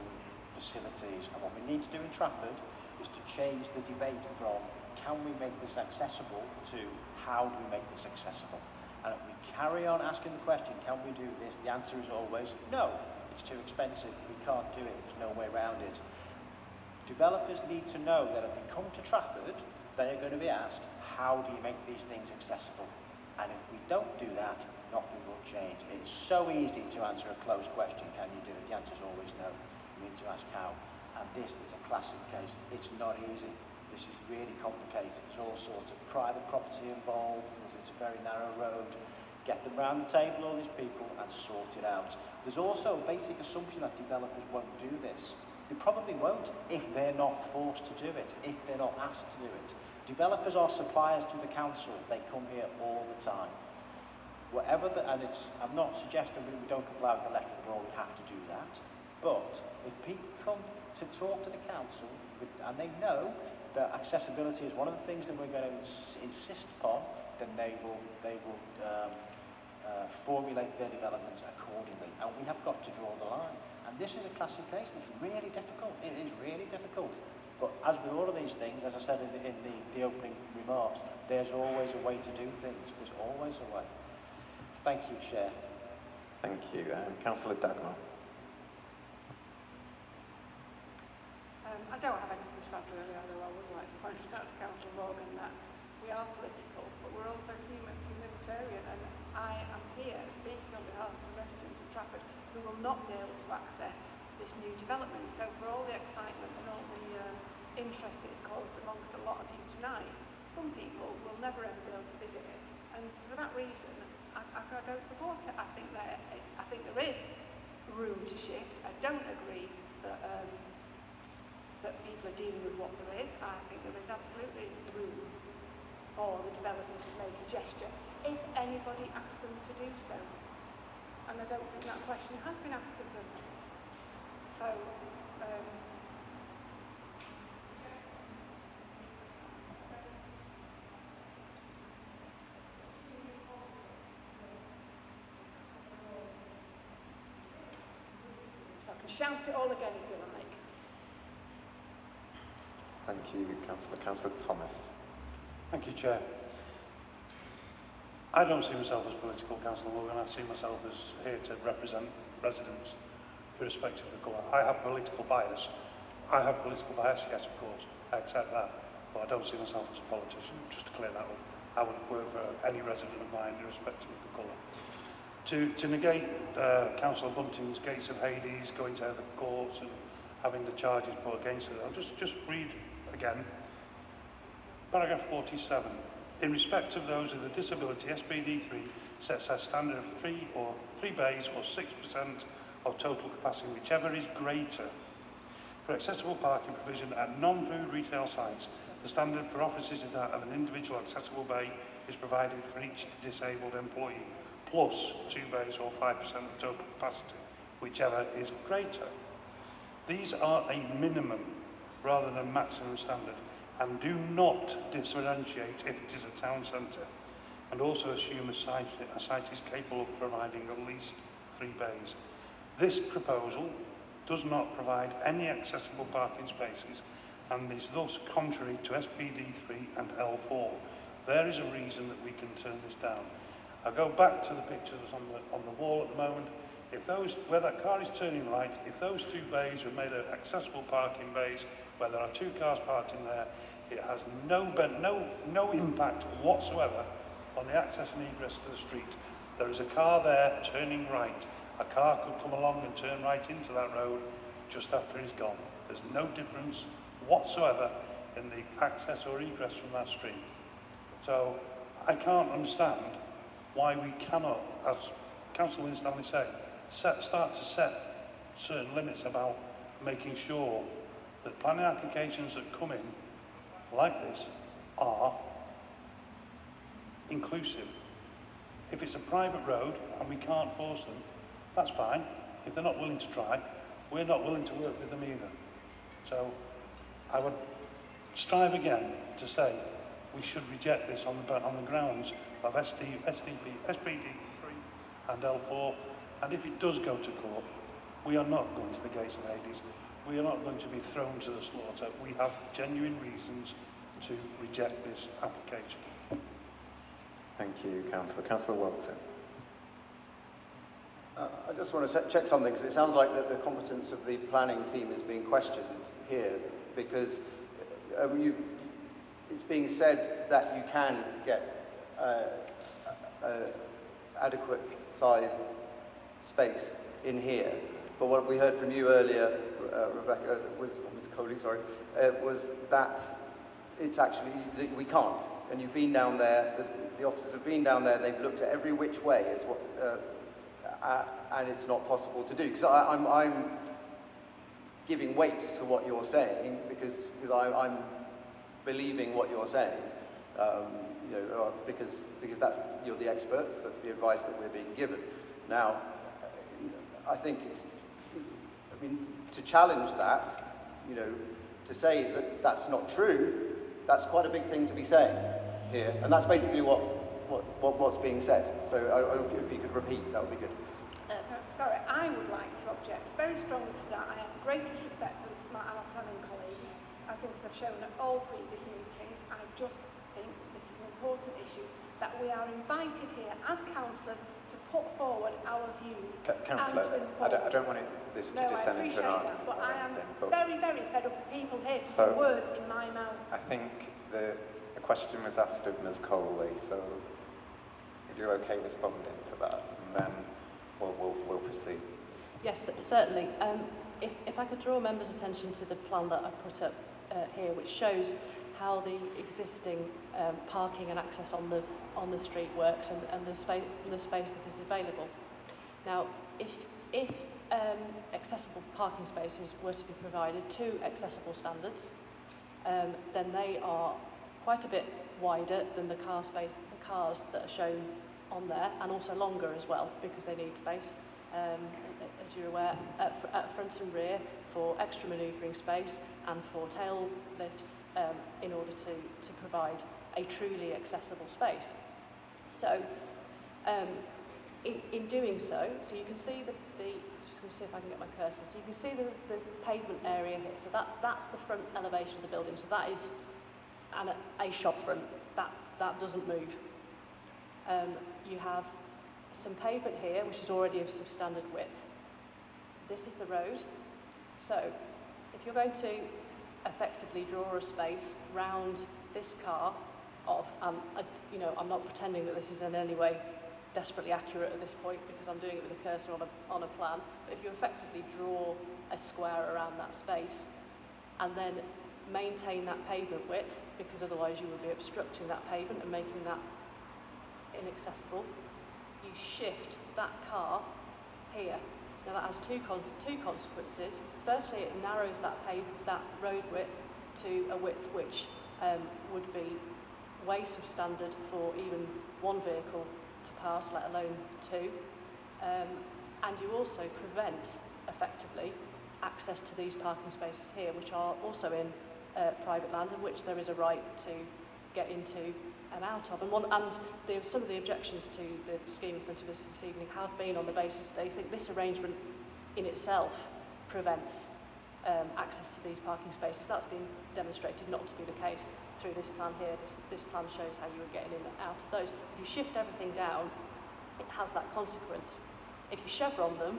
facilities. And what we need to do in Trafford is to change the debate from can we make this accessible to how do we make this accessible. And if we carry on asking the question, can we do this? The answer is always no. It's too expensive. We can't do it. There's no way around it. Developers need to know that if they come to Trafford, they are going to be asked, how do you make these things accessible? And if we don't do that, nothing will change. It's so easy to answer a closed question, can you do it? The answer is always no. You need to ask how. And this is a classic case. It's not easy. This is really complicated. There's all sorts of private property involved. It's a very narrow road. Get them round the table, all these people, and sort it out. There's also a basic assumption that developers won't do this. They probably won't if they're not forced to do it, if they're not asked to do it. Developers are suppliers to the council. They come here all the time. I'm not suggesting we don't comply with the letter of the law, we have to do that. But if people come to talk to the council, and they know that accessibility is one of the things that we're going to insist upon, then they will formulate their developments accordingly. And we have got to draw the line. And this is a classic case, and it's really difficult. It is really difficult. But as with all of these things, as I said in the opening remarks, there's always a way to do things. There's always a way. Thank you, Chair. Thank you. Councillor Dagmar. I don't have anything to add really, although I would like to point out to Councillor Morgan that we are political, but we're also humanitarian, and I am here speaking on behalf of the residents of Trafford who will not be able to access this new development. So for all the excitement and all the interest it's caused amongst a lot of you tonight, some people will never ever be able to visit it, and for that reason I don't support it. I think there is room to shift. I don't agree that that people are dealing with what there is. I think there is absolutely room for the developer to make a gesture if anybody asks them to do so. And I don't think that question has been asked of them. So, I can shout it all again if you like. Thank you, Councillor. Councillor Thomas. Thank you, Chair. I don't see myself as political, Councillor Morgan. I see myself as here to represent residents, irrespective of the colour. I have political bias. Yes, of course. I accept that. But I don't see myself as a politician, just to clear that up. I would work for any resident of mine, irrespective of the colour. To negate Councillor Bunting's Gates of Hades, going to the courts and having the charges put against it, I'll just read again. Paragraph 47. In respect of those with a disability, SPD3 sets a standard of 3 bays or 6% of total capacity, whichever is greater. For accessible parking provision at non-food retail sites, the standard for offices is that of an individual accessible bay is provided for each disabled employee, plus 2 bays or 5% of total capacity, whichever is greater. These are a minimum rather than maximum standard, and do not differentiate if it is a town centre, and also assume a site is capable of providing at least 3 bays. This proposal does not provide any accessible parking spaces and is thus contrary to SPD3 and L4. There is a reason that we can turn this down. I'll go back to the pictures on the wall at the moment. If those, where that car is turning right, if those 2 bays were made of accessible parking bays, where there are 2 cars parked in there, it has no impact whatsoever on the access and egress to the street. There is a car there turning right. A car could come along and turn right into that road just after he's gone. There's no difference whatsoever in the access or egress from that street. So I can't understand why we cannot, as Councillor Winstanley said, start to set certain limits about making sure that planning applications that come in like this are inclusive. If it's a private road and we can't force them, that's fine. If they're not willing to try, we're not willing to work with them either. So I would strive again to say we should reject this on the grounds of SPD3 and L4, and if it does go to court, we are not going to the gates of Hades. We are not going to be thrown to the slaughter. We have genuine reasons to reject this application. Thank you, Councillor. Councillor Walton. I just want to check something, because it sounds like that the competence of the planning team is being questioned here, because it's being said that you can get adequate sized space in here. But what we heard from you earlier, Rebecca, Ms. Coley, sorry, was that it's actually, we can't. And you've been down there, the officers have been down there, they've looked at every which way, is what, and it's not possible to do. Because I'm giving weight to what you're saying, because I'm believing what you're saying. You know, because that's, you're the experts, that's the advice that we're being given. Now, I think it's, I mean, to challenge that, you know, to say that that's not true, that's quite a big thing to be saying here, and that's basically what's being said. So if you could repeat, that would be good. Sorry, I would like to object very strongly to that. I have the greatest respect for our planning colleagues, as things I've shown at all previous meetings. I just think this is an important issue that we are invited here as councillors to put forward our views. Councillor, and to I don't want this to descend into an argument. But or I am anything, very, very fed up with people here to So- put words in my mouth. I think the question was asked of Ms. Coley, so if you're okay responding to that, and then we'll proceed. Yes, certainly. If I could draw members' attention to the plan that I put up here, which shows how the existing parking and access on the street works and the space that is available. Now, if accessible parking spaces were to be provided to accessible standards, then they are quite a bit wider than the cars that are shown on there, and also longer as well because they need space. As you're aware, at front and rear for extra manoeuvring space and for tail lifts in order to provide a truly accessible space. So, in doing so you can see just going to see if I can get my cursor. So you can see the pavement area here. So that's the front elevation of the building. So that is a shop front. That doesn't move. You have some pavement here, which is already of substandard width. This is the road. So if you're going to effectively draw a space round this car I'm not pretending that this is in any way desperately accurate at this point because I'm doing it with a cursor on a plan, but if you effectively draw a square around that space and then maintain that pavement width, because otherwise you would be obstructing that pavement and making that inaccessible, you shift that car here. Now that has two consequences. Firstly, it narrows that road width to a width which would be way substandard for even one vehicle to pass, let alone two. And you also prevent, effectively, access to these parking spaces here, which are also in private land, in which there is a right to get into and out of. And some of the objections to the scheme in front of us this evening have been on the basis that they think this arrangement in itself prevents access to these parking spaces. That's been demonstrated not to be the case through this plan here. This plan shows how you were getting in and out of those. If you shift everything down, it has that consequence. If you chevron them,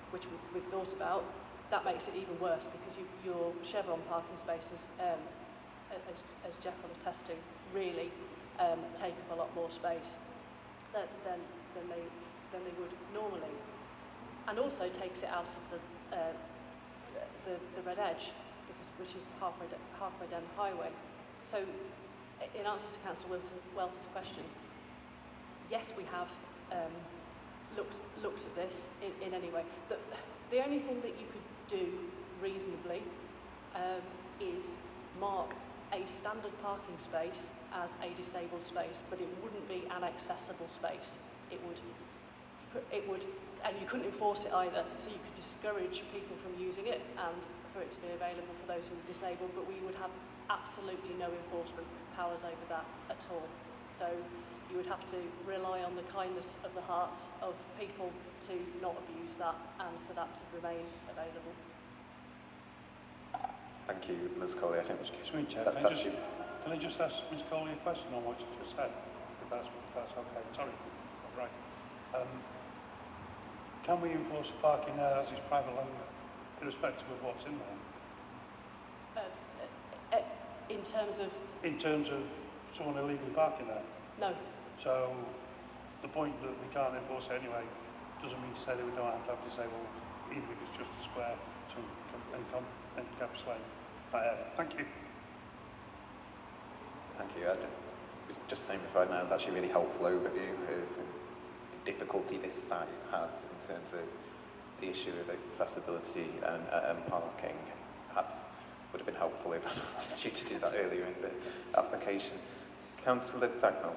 which we've thought about, that makes it even worse because your chevron parking spaces, as Jeff will attest to, really take up a lot more space than they would normally, and also takes it out of the red edge, which is halfway down the highway. So, in answer to Councillor Welter's question, yes, we have looked at this in any way. The only thing that you could do reasonably is mark a standard parking space as a disabled space, but it wouldn't be an accessible space. It would, and you couldn't enforce it either. So you could discourage people from using it and for it to be available for those who are disabled, but we would have absolutely no enforcement powers over that at all. So you would have to rely on the kindness of the hearts of people to not abuse that and for that to remain available. Thank you, Ms. Coley. I think Excuse me, Chair. that's actually... Can I just ask Ms. Coley a question on what she just said? If that's okay. Sorry. Right. Can we enforce the parking there as is private land, irrespective of what's in there? In terms of? In terms of someone illegally parking there? No. So the point that we can't enforce it anyway doesn't mean to say that we don't have to have disabled, even if it's just a square to encapsulate that area. Thank you. Thank you. I was just saying before, that was actually a really helpful overview of the difficulty this site has in terms of the issue of accessibility and parking. Perhaps would have been helpful if I'd asked you to do that earlier in the application. Councillor Dagnall.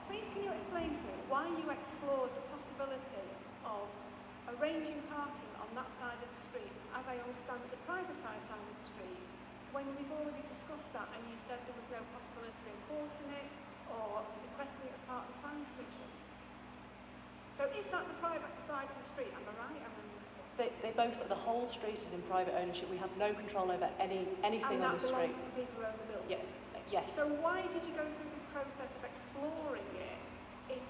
Please can you explain to me why you explored the possibility of arranging parking on that side of the street, as I understand the privatised side of the street, when we've already discussed that and you said there was no possibility of enforcing it or requesting it as part of the planning commission? So is that the private side of the street? Am I right? They both, the whole street is in private ownership. We have no control over anything on the street. And that belongs to the people who own the building? Yes. So why did you go through this process of exploring it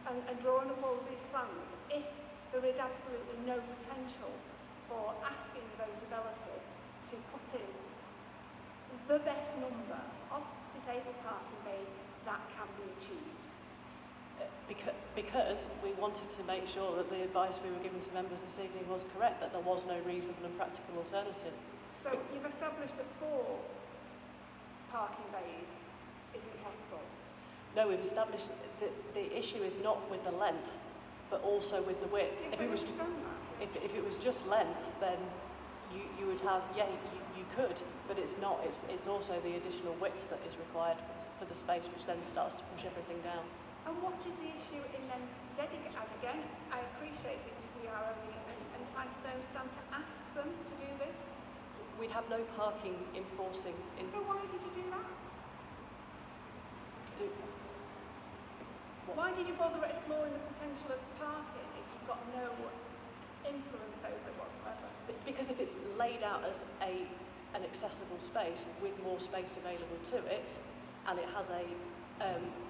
and drawing up all of these plans if there is absolutely no potential for asking those developers to put in the best number of disabled parking bays that can be achieved? Because we wanted to make sure that the advice we were giving to members this evening was correct, that there was no reasonable and practical alternative. So you've established that 4 parking bays is impossible? No, we've established that the issue is not with the length, but also with the width. Yes, If it was just length, then you would have, you could, but it's not. It's also the additional width that is required for the space, which then starts to push everything down. And what is the issue in then dedicating, and again, I appreciate that we are only entitled, I understand, to ask them to do this? We'd have no parking enforcing. So why did you do that? Why did you bother exploring the potential of parking if you've got no influence over it whatsoever? Because if it's laid out as an accessible space with more space available to it, and it has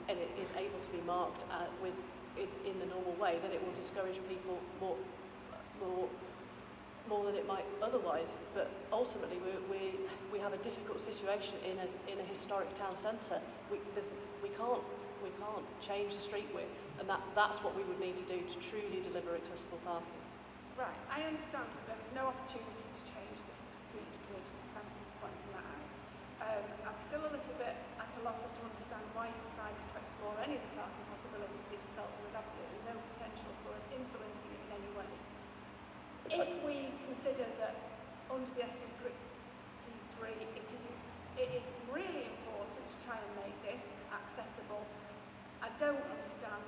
and it is able to be marked in the normal way, then it will discourage people more than it might otherwise. But ultimately, we have a difficult situation in a historic town centre. We can't change the street width, and that's what we would need to do to truly deliver accessible parking. Right, I understand that there is no opportunity to change the street width. Thank you for pointing that out. I'm still a little bit at a loss as to understand why you decided to explore any of the parking possibilities if you felt there was absolutely no potential for it influencing it in any way. If we consider that under the SDP3 it is really important to try and make this accessible, I don't understand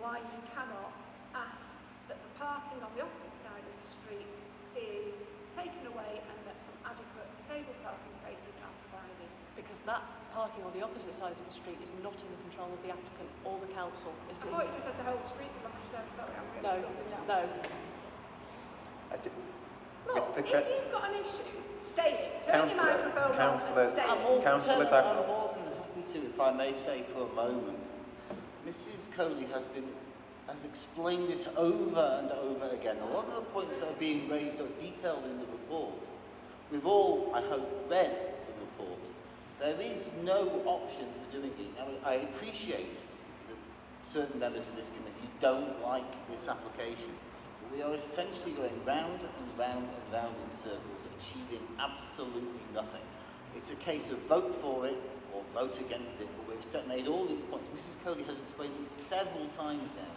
why you cannot ask that the parking on the opposite side of the street is taken away and that some adequate disabled parking spaces are provided. Because that parking on the opposite side of the street is not in the control of the applicant or the council. I thought you just said the whole street belongs to them. Sorry, I'm really struggling now. No. Look, if you've got an issue, say it. Turn your microphone on and say it. I'm more than happy to, if I may say for a moment. Mrs. Coley has explained this over and over again. A lot of the points that are being raised are detailed in the report. We've all, I hope, read the report. There is no option for doing it. Now, I appreciate that certain members of this committee don't like this application, but we are essentially going round and round and round in circles, achieving absolutely nothing. It's a case of vote for it or vote against it, but we've made all these points. Mrs. Coley has explained it several times now,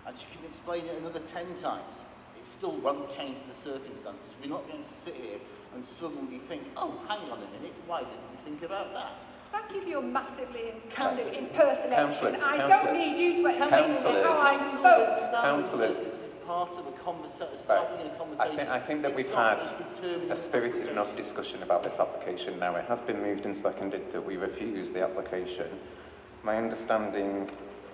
and she can explain it another 10 times. It still won't change the circumstances. We're not going to sit here and suddenly think, oh, hang on a minute, why didn't we think about that? Thank you for your massive impersonation. I don't need you to explain how I vote. Councillors, this is part of a starting a conversation. I think that we've had a spirited enough discussion about this application now. It has been moved and seconded that we refuse the application. My understanding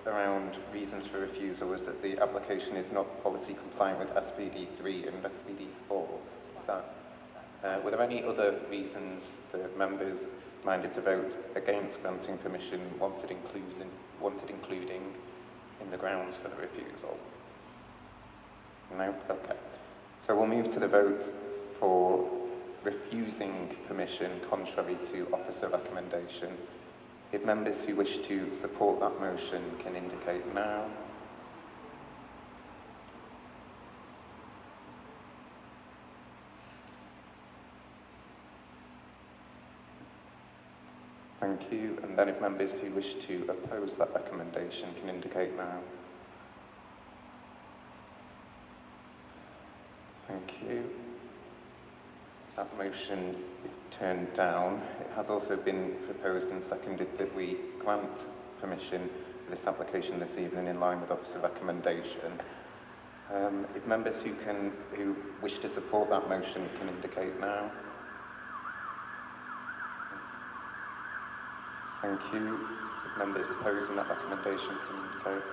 around reasons for refusal was that the application is not policy compliant with SPD 3 and SPD 4. Is that? Were there any other reasons that members minded to vote against granting permission wanted including in the grounds for the refusal? No? Okay. So we'll move to the vote for refusing permission contrary to officer recommendation. If members who wish to support that motion can indicate now. Thank you. And then if members who wish to oppose that recommendation can indicate now. Thank you. That motion is turned down. It has also been proposed and seconded that we grant permission for this application this evening in line with officer recommendation. If members who wish to support that motion can indicate now. Thank you. If members opposing that recommendation can indicate.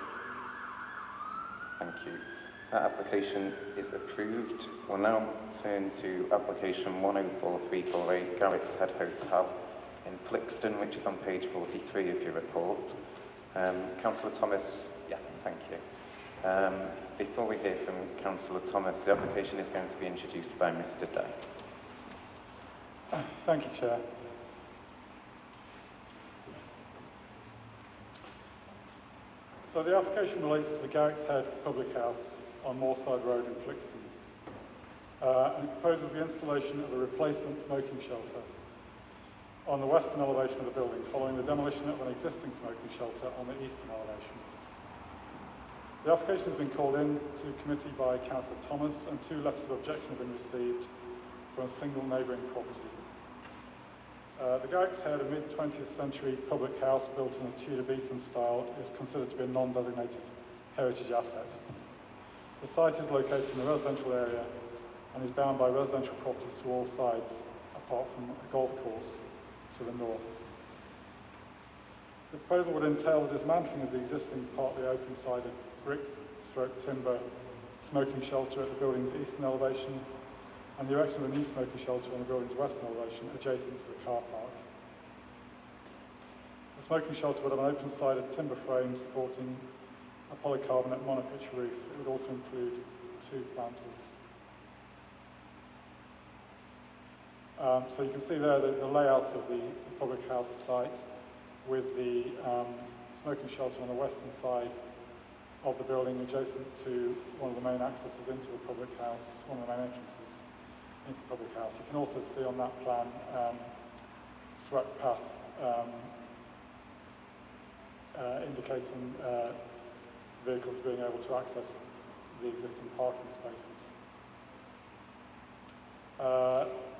Thank you. That application is approved. We'll now turn to application 104348, Garrix Head Hotel in Flixton, which is on page 43 of your report. Councillor Thomas, thank you. Before we hear from Councillor Thomas, the application is going to be introduced by Mr. Day. Thank you, Chair. So the application relates to the Garrix Head Public House on Moorside Road in Flixton. And it proposes the installation of a replacement smoking shelter on the western elevation of the building, following the demolition of an existing smoking shelter on the eastern elevation. The application has been called in to committee by Councillor Thomas, and 2 letters of objection have been received from a single neighbouring property. The Garrix Head, a mid-20th century public house built in a Tudor-Beaton style, is considered to be a non-designated heritage asset. The site is located in the residential area and is bound by residential properties to all sides, apart from a golf course to the north. The proposal would entail the dismantling of the existing partly open-sided brick/timber smoking shelter at the building's eastern elevation and the erection of a new smoking shelter on the building's western elevation adjacent to the car park. The smoking shelter would have an open-sided timber frame supporting a polycarbonate monopitch roof. It would also include 2 planters. So you can see there the layout of the public house site with the smoking shelter on the western side of the building adjacent to one of the main accesses into the public house, one of the main entrances into the public house. You can also see on that plan swept path indicating vehicles being able to access the existing parking spaces.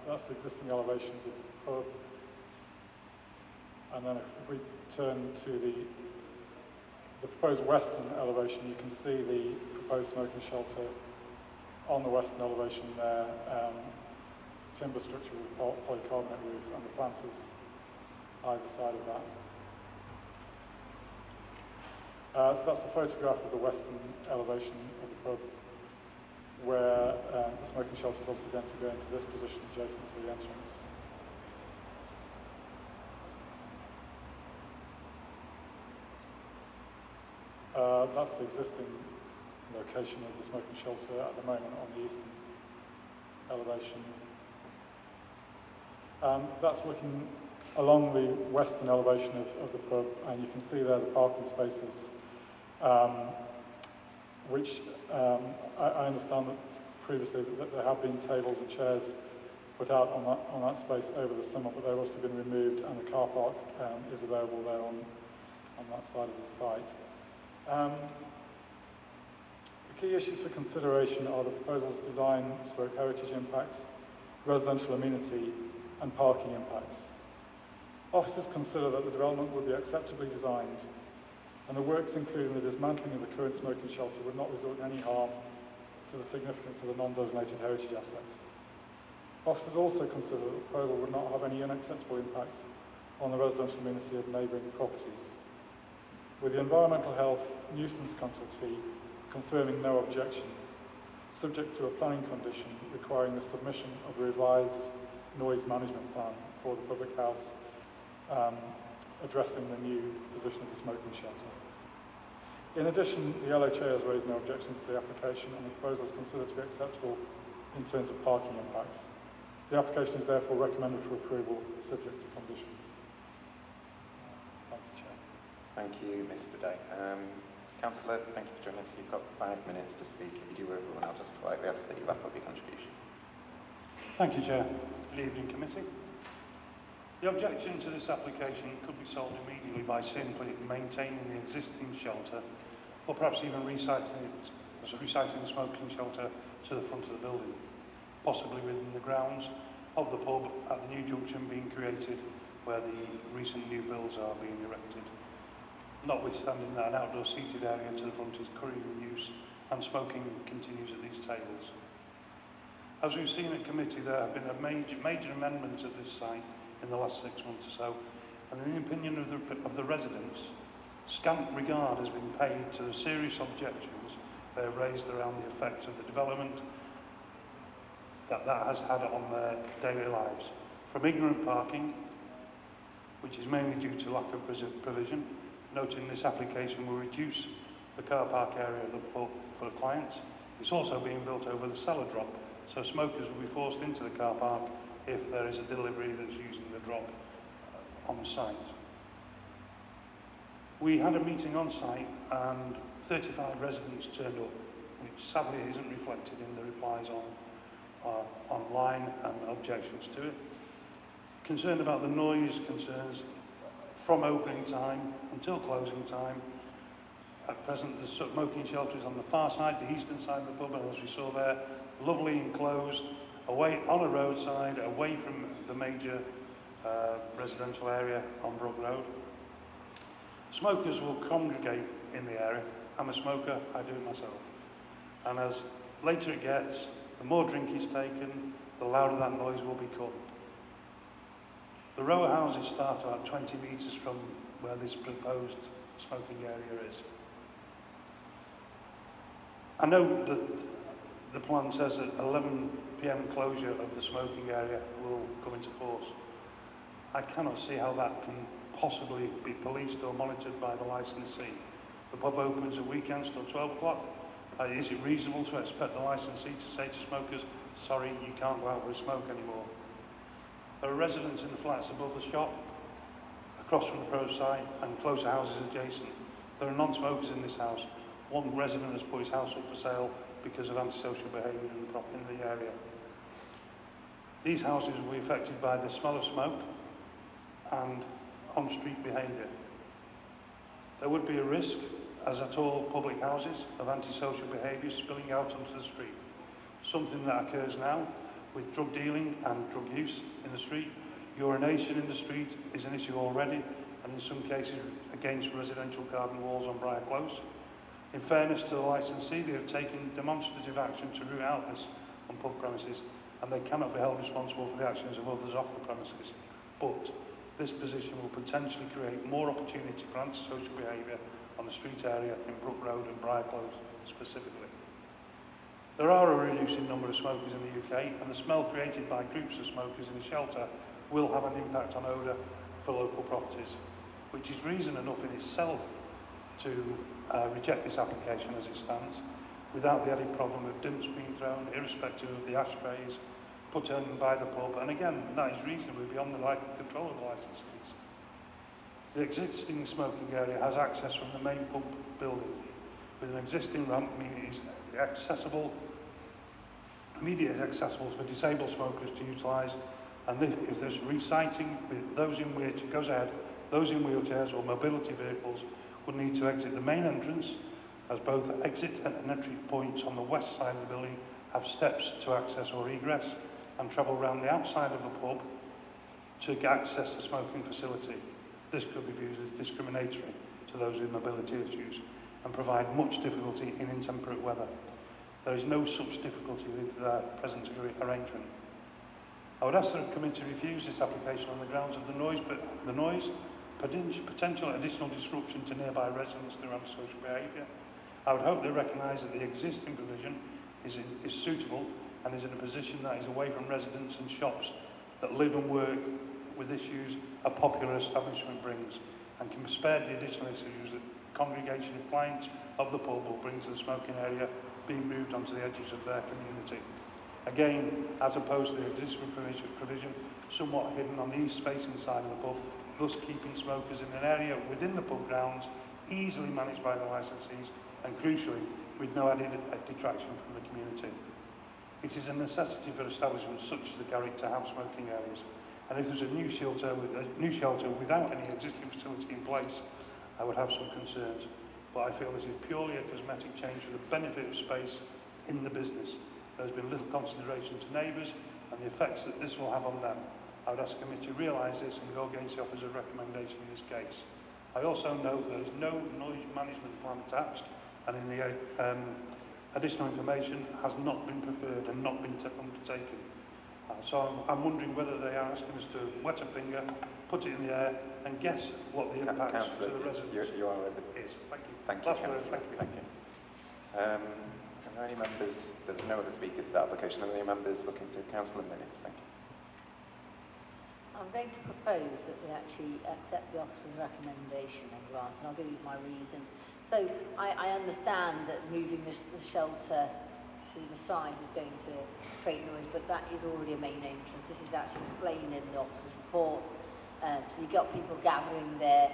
That's the existing elevations of the pub. And then if we turn to the proposed western elevation, you can see the proposed smoking shelter on the western elevation there, timber structure with polycarbonate roof and the planters either side of that. So that's the photograph of the western elevation of the pub, where the smoking shelter is obviously going to go into this position adjacent to the entrance. That's the existing location of the smoking shelter at the moment on the eastern elevation. That's looking along the western elevation of the pub, and you can see there the parking spaces, which I understand that previously that there have been tables and chairs put out on that space over the summer, but they've also been removed, and the car park is available there on that side of the site. The key issues for consideration are the proposal's design/heritage impacts, residential amenity, and parking impacts. Officers consider that the development would be acceptably designed, and the works including the dismantling of the current smoking shelter would not result in any harm to the significance of the non-designated heritage assets. Officers also consider that the proposal would not have any unacceptable impact on the residential amenity of neighbouring properties, with the environmental health nuisance consultee confirming no objection, subject to a planning condition requiring the submission of a revised noise management plan for the public house, addressing the new position of the smoking shelter. In addition, the LHA has raised no objections to the application, and the proposal is considered to be acceptable in terms of parking impacts. The application is therefore recommended for approval, subject to conditions. Thank you, Chair. Thank you, Mr. Day. Councillor, thank you for joining us. You've got 5 minutes to speak. If you do overrun, I'll just politely ask that you wrap up your contribution. Thank you, Chair. Good evening, Committee. The objection to this application could be solved immediately by simply maintaining the existing shelter, or perhaps even reciting the smoking shelter to the front of the building, possibly within the grounds of the pub at the new junction being created where the recent new builds are being erected. Notwithstanding that, an outdoor seated area to the front is currently in use and smoking continues at these tables. As we've seen at committee, there have been major amendments at this site in the last 6 months or so, and in the opinion of the residents, scant regard has been paid to the serious objections they have raised around the effects of the development that has had on their daily lives. From ignorant parking, which is mainly due to lack of provision, noting this application will reduce the car park area of the pub for the clients. It's also being built over the cellar drop, so smokers will be forced into the car park if there is a delivery that's using the drop on site. We had a meeting on site and 35 residents turned up, which sadly isn't reflected in the replies online and objections to it. Concerned about the noise concerns from opening time until closing time. At present, the smoking shelter is on the far side, the eastern side of the pub, and as we saw there, lovely enclosed, away on a roadside, away from the major residential area on Brook Road. Smokers will congregate in the area. I'm a smoker, I do it myself. And as later it gets, the more drink is taken, the louder that noise will become. The row of houses start about 20 metres from where this proposed smoking area is. I know that the plan says that 11 p.m. closure of the smoking area will come into force. I cannot see how that can possibly be policed or monitored by the licensee. The pub opens at weekends till 12 o'clock. Is it reasonable to expect the licensee to say to smokers, sorry, you can't go out for a smoke anymore? There are residents in the flats above the shop, across from the roadside, and closer houses adjacent. There are non-smokers in this house. One resident has put his house up for sale because of antisocial behaviour in the area. These houses will be affected by the smell of smoke and on-street behaviour. There would be a risk, as at all public houses, of antisocial behaviour spilling out onto the street, something that occurs now with drug dealing and drug use in the street. Urination in the street is an issue already, and in some cases against residential garden walls on Briar Close. In fairness to the licensee, they have taken demonstrative action to root out this on pub premises, and they cannot be held responsible for the actions of others off the premises. But this position will potentially create more opportunity for antisocial behaviour on the street area in Brook Road and Briar Close specifically. There are a reducing number of smokers in the UK, and the smell created by groups of smokers in a shelter will have an impact on odour for local properties, which is reason enough in itself to reject this application as it stands, without the added problem of dimps being thrown, irrespective of the ashtrays put in by the pub, and again, that is reasonably beyond the control of the licensees. The existing smoking area has access from the main pub building, with an existing ramp, meaning it is accessible, immediately accessible for disabled smokers to utilise, and if there's reciting with those in wheelchairs, goes ahead, those in wheelchairs or mobility vehicles would need to exit the main entrance, as both exit and entry points on the west side of the building have steps to access or egress, and travel around the outside of the pub to access the smoking facility. This could be viewed as discriminatory to those with mobility issues and provide much difficulty in intemperate weather. There is no such difficulty with the present arrangement. I would ask that the committee refuse this application on the grounds of the noise, potential additional disruption to nearby residents through antisocial behaviour. I would hope they recognise that the existing provision is suitable and is in a position that is away from residents and shops that live and work with issues a popular establishment brings, and can be spared the additional issues that the congregation of clients of the pub will bring to the smoking area being moved onto the edges of their community. Again, as opposed to the existing provision somewhat hidden on the east-facing side of the pub, thus keeping smokers in an area within the pub grounds easily managed by the licensees and, crucially, with no added detraction from the community. It is a necessity for establishments such as the Garrix to have smoking areas, and if there's a new shelter without any existing facility in place, I would have some concerns. But I feel this is purely a cosmetic change for the benefit of space in the business. There has been little consideration to neighbours and the effects that this will have on them. I would ask the committee to realise this and go against the officer's recommendation in this case. I also note there is no noise management plan attached, and in the additional information has not been preferred and not been undertaken. So I'm wondering whether they are asking us to wet a finger, put it in the air, and guess what the impact to the residents you are is. Thank you. Thank you, Councillor. Thank you. Are there any members, there's no other speakers to the application, are there any members looking to council in minutes? Thank you. I'm going to propose that we actually accept the officer's recommendation and grant, and I'll give you my reasons. So I understand that moving the shelter to the side is going to create noise, but that is already a main entrance. This is actually explained in the officer's report. So you've got people gathering there,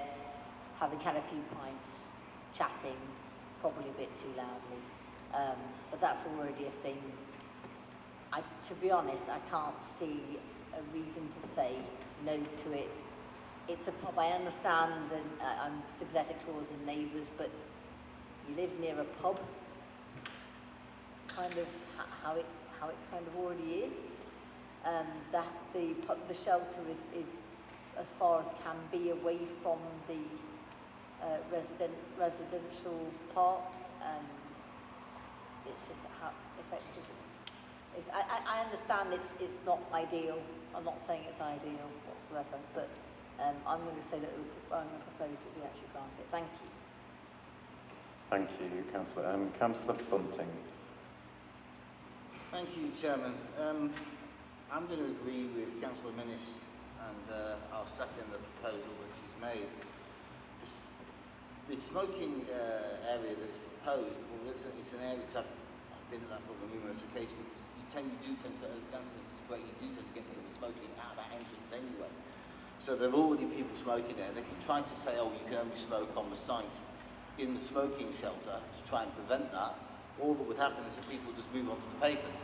having had a few pints, chatting, probably a bit too loudly. But that's already a thing. To be honest, I can't see a reason to say no to it. It's a pub. I understand that I'm sympathetic towards the neighbours, but you live near a pub. Kind of how it kind of already is. That the shelter is as far as can be away from the residential parts. It's just how effective. I understand it's not ideal. I'm not saying it's ideal whatsoever, but I'm going to say that I'm going to propose that we actually grant it. Thank you. Thank you, Councillor. Councillor Bunting. Thank you, Chairman. I'm going to agree with Councillor Minnis, and I'll second the proposal that she's made. The smoking area that is proposed, well, it's an area, because I've been at that pub on numerous occasions, you do tend to, Councillor Minnis is great, you do tend to get people smoking out of that entrance anyway. So there are already people smoking there, and if you try to say, oh, you can only smoke on the site in the smoking shelter to try and prevent that, all that would happen is that people just move onto the pavement,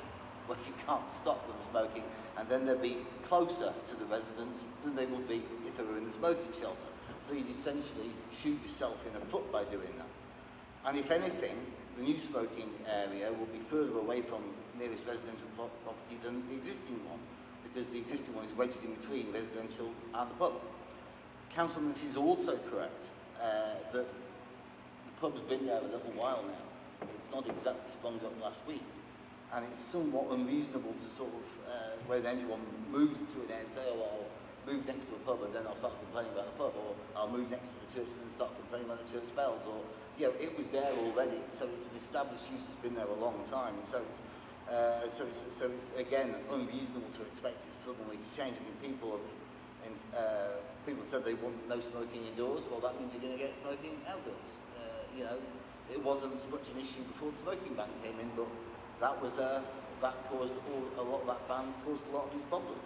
where you can't stop them smoking, and then they'll be closer to the residents than they would be if they were in the smoking shelter. So you'd essentially shoot yourself in the foot by doing that. And if anything, the new smoking area will be further away from nearest residential property than the existing one, because the existing one is wedged in between residential and the pub. Councilman is also correct that the pub's been there a little while now. It's not exactly sprung up last week. And it's somewhat unreasonable to sort of, when anyone moves to an area, say, oh, I'll move next to a pub and then I'll start complaining about the pub, or I'll move next to the church and then start complaining about the church bells, or, you know, it was there already, so it's an established use that's been there a long time, and so it's again, unreasonable to expect it suddenly to change. I mean, people said they want no smoking indoors, well, that means you're going to get smoking outdoors. You know, it wasn't so much an issue before the smoking ban came in, but that caused a lot of that ban caused a lot of these problems.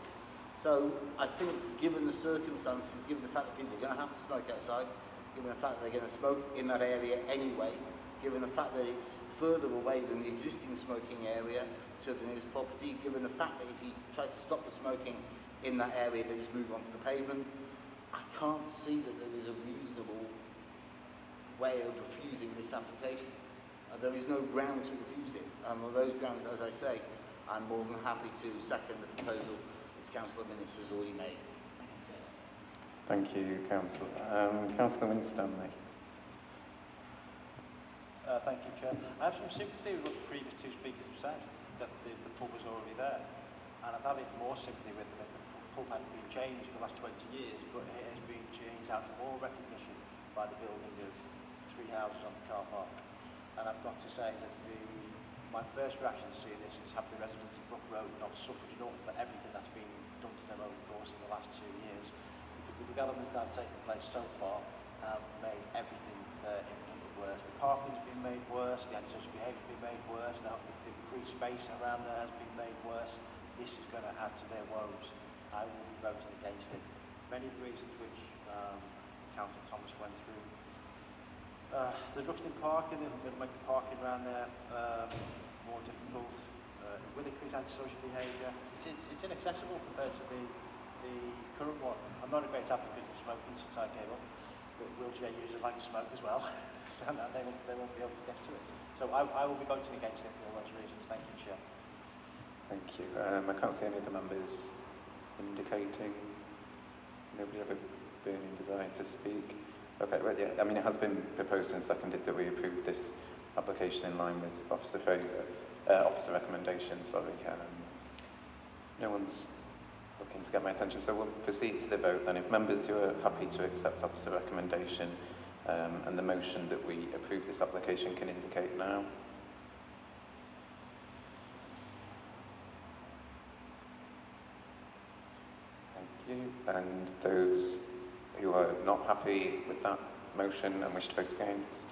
So I think, given the circumstances, given the fact that people are going to have to smoke outside, given the fact that they're going to smoke in that area anyway, given the fact that it's further away than the existing smoking area to the nearest property, given the fact that if you try to stop the smoking in that area, they just move onto the pavement, I can't see that there is a reasonable way of refusing this application. There is no ground to refuse it. On those grounds, as I say, I'm more than happy to second the proposal which Councillor Minnis has already made. Thank you, Councillor. Councillor Winstanley. Thank you, Chair. I have some sympathy with what the previous two speakers have said, that the pub was already there. And I've had more sympathy with them if the pub hadn't been changed for the last 20 years, but it has been changed out of more recognition by the building of 3 houses on the car park. And I've got to say that my first reaction to seeing this is, have the residents of Brook Road not suffered enough for everything that's been done to them over the course of the last 2 years? Because the developments that have taken place so far have made everything infinitely worse. The parking's been made worse, the antisocial behaviour has been made worse, the free space around there has been made worse. This is going to add to their woes. I will be voting against it. Many reasons which Councillor Thomas went through. The Druxton parking, they're going to make the parking around there more difficult. It will increase antisocial behaviour. It's inaccessible compared to the current one. I'm not a great advocate of smoking since I gave up, but wheelchair users like to smoke as well, so that they won't be able to get to it. So I will be voting against it for all those reasons. Thank you, Chair. Thank you. I can't see any of the members indicating. Nobody have a burning desire to speak. Okay, well, yeah, I mean, it has been proposed and seconded that we approve this application in line with officer recommendation, sorry. No one's looking to get my attention, so we'll proceed to the vote then. If members who are happy to accept officer recommendation and the motion that we approve this application can indicate now. you. And those who are not happy with that motion and wish to vote against?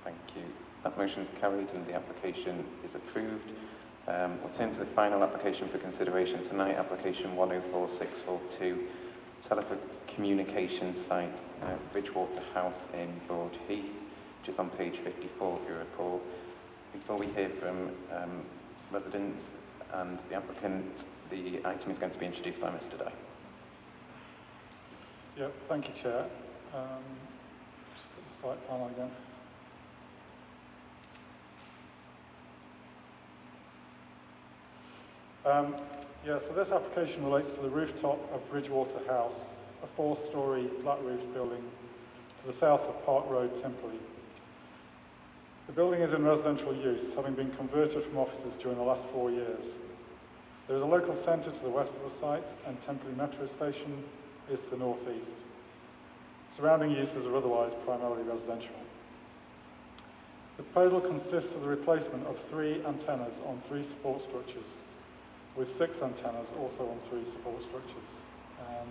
Thank you. That motion is carried and the application is approved. We'll turn to the final application for consideration tonight, application 104642, telecommunications site, Bridgewater House in Broad Heath, which is on page 54 if you recall. Before we hear from residents and the applicant, the item is going to be introduced by Mr. Day. Yeah, thank you, Chair. Just put the site plan on again. So this application relates to the rooftop of Bridgewater House, a 4-storey flat-roofed building to the south of Park Road, Templey. The building is in residential use, having been converted from offices during the last 4 years. There is a local centre to the west of the site, and Templey Metro Station is to the northeast. Surrounding uses are otherwise primarily residential. The proposal consists of the replacement of 3 antennas on 3 support structures, with 6 antennas also on 3 support structures. I'll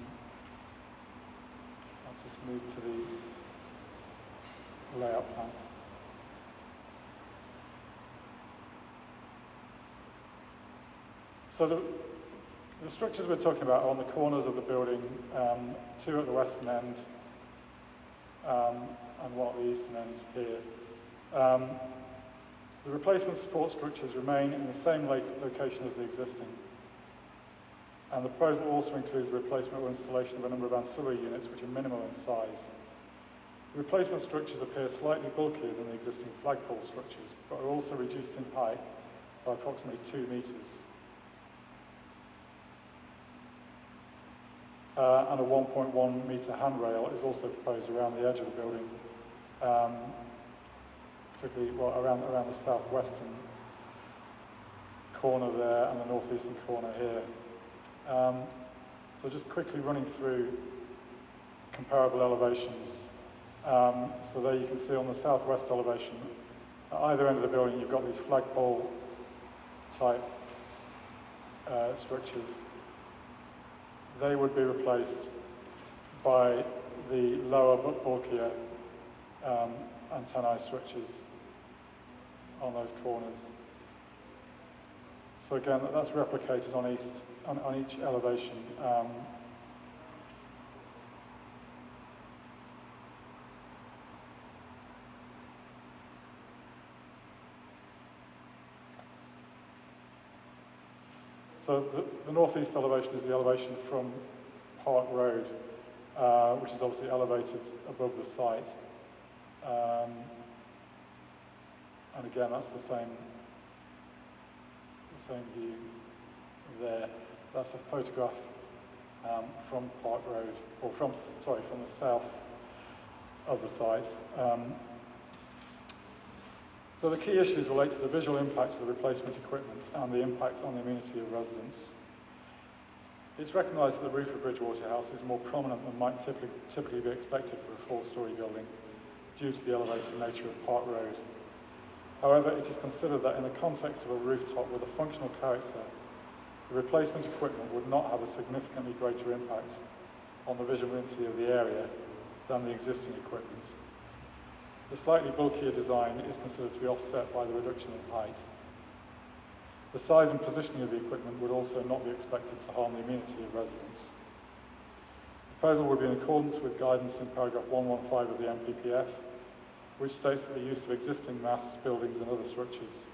just move to the layout plan. So the structures we're talking about are on the corners of the building, 2 at the western end and 1 at the eastern end here. The replacement support structures remain in the same location as the existing. And the proposal also includes the replacement or installation of a number of ancillary units which are minimal in size. The replacement structures appear slightly bulkier than the existing flagpole structures, but are also reduced in height by approximately 2 metres. And a 1.1 metre handrail is also proposed around the edge of the building, particularly around the southwestern corner there and the northeastern corner here. So just quickly running through comparable elevations. So there you can see on the southwest elevation, at either end of the building, you've got these flagpole type structures. They would be replaced by the lower but bulkier antennae structures on those corners. So again, that's replicated on each elevation. So the northeast elevation is the elevation from Park Road, which is obviously elevated above the site. And again, that's the same view there. That's a photograph from Park Road, or from the south of the site. So the key issues relate to the visual impact of the replacement equipment and the impact on the amenity of residents. It's recognised that the roof of Bridgewater House is more prominent than might typically be expected for a 4-storey building due to the elevated nature of Park Road. However, it is considered that in the context of a rooftop with a functional character, the replacement equipment would not have a significantly greater impact on the visibility of the area than the existing equipment. The slightly bulkier design is considered to be offset by the reduction in height. The size and positioning of the equipment would also not be expected to harm the amenity of residents. The proposal would be in accordance with guidance in paragraph 115 of the MPPF, which states that the use of existing masts, buildings and other structures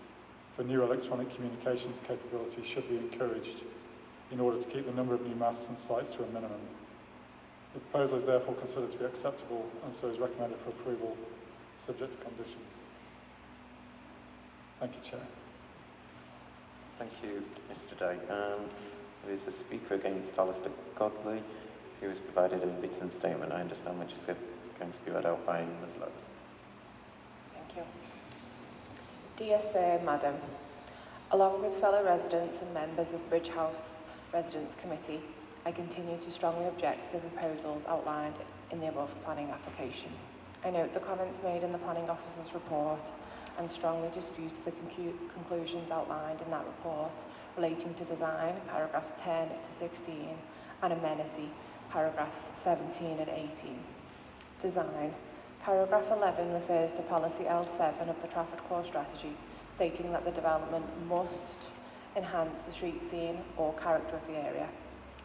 for new electronic communications capability should be encouraged in order to keep the number of new masts and sites to a minimum. The proposal is therefore considered to be acceptable and so is recommended for approval, subject to conditions. Thank you, Chair. Thank you, Mr. Day. There is the speaker against Alistair Godley, who has provided a written statement, I understand, which is going to be read out by Ms. Lowes. Thank you. Dear Sir, Madam, along with fellow residents and members of Bridge House Residents Committee, I continue to strongly object to the proposals outlined in the above planning application. I note the comments made in the Planning Officer's report and strongly dispute the conclusions outlined in that report relating to design, paragraphs 10 to 16, and amenity, paragraphs 17 and 18. Design. Paragraph 11 refers to policy L7 of the Trafford core strategy, stating that the development must enhance the street scene or character of the area.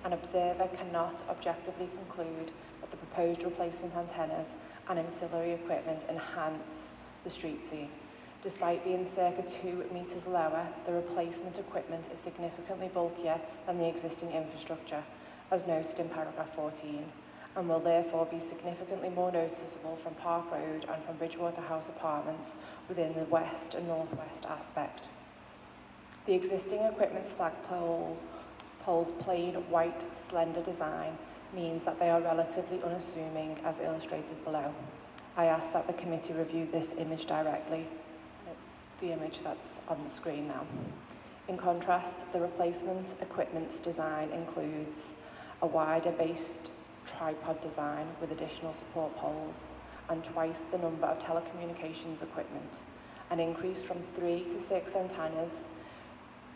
An observer cannot objectively conclude that the proposed replacement antennas and ancillary equipment enhance the street scene. Despite being circa 2 metres lower, the replacement equipment is significantly bulkier than the existing infrastructure, as noted in paragraph 14, and will therefore be significantly more noticeable from Park Road and from Bridgewater House apartments within the west and northwest aspect. The existing equipment's flagpoles plain white slender design means that they are relatively unassuming, as illustrated below. I ask that the committee review this image directly. It's the image that's on the screen now. In contrast, the replacement equipment's design includes a wider based tripod design with additional support poles and twice the number of telecommunications equipment, an increase from 3 to 6 antennas,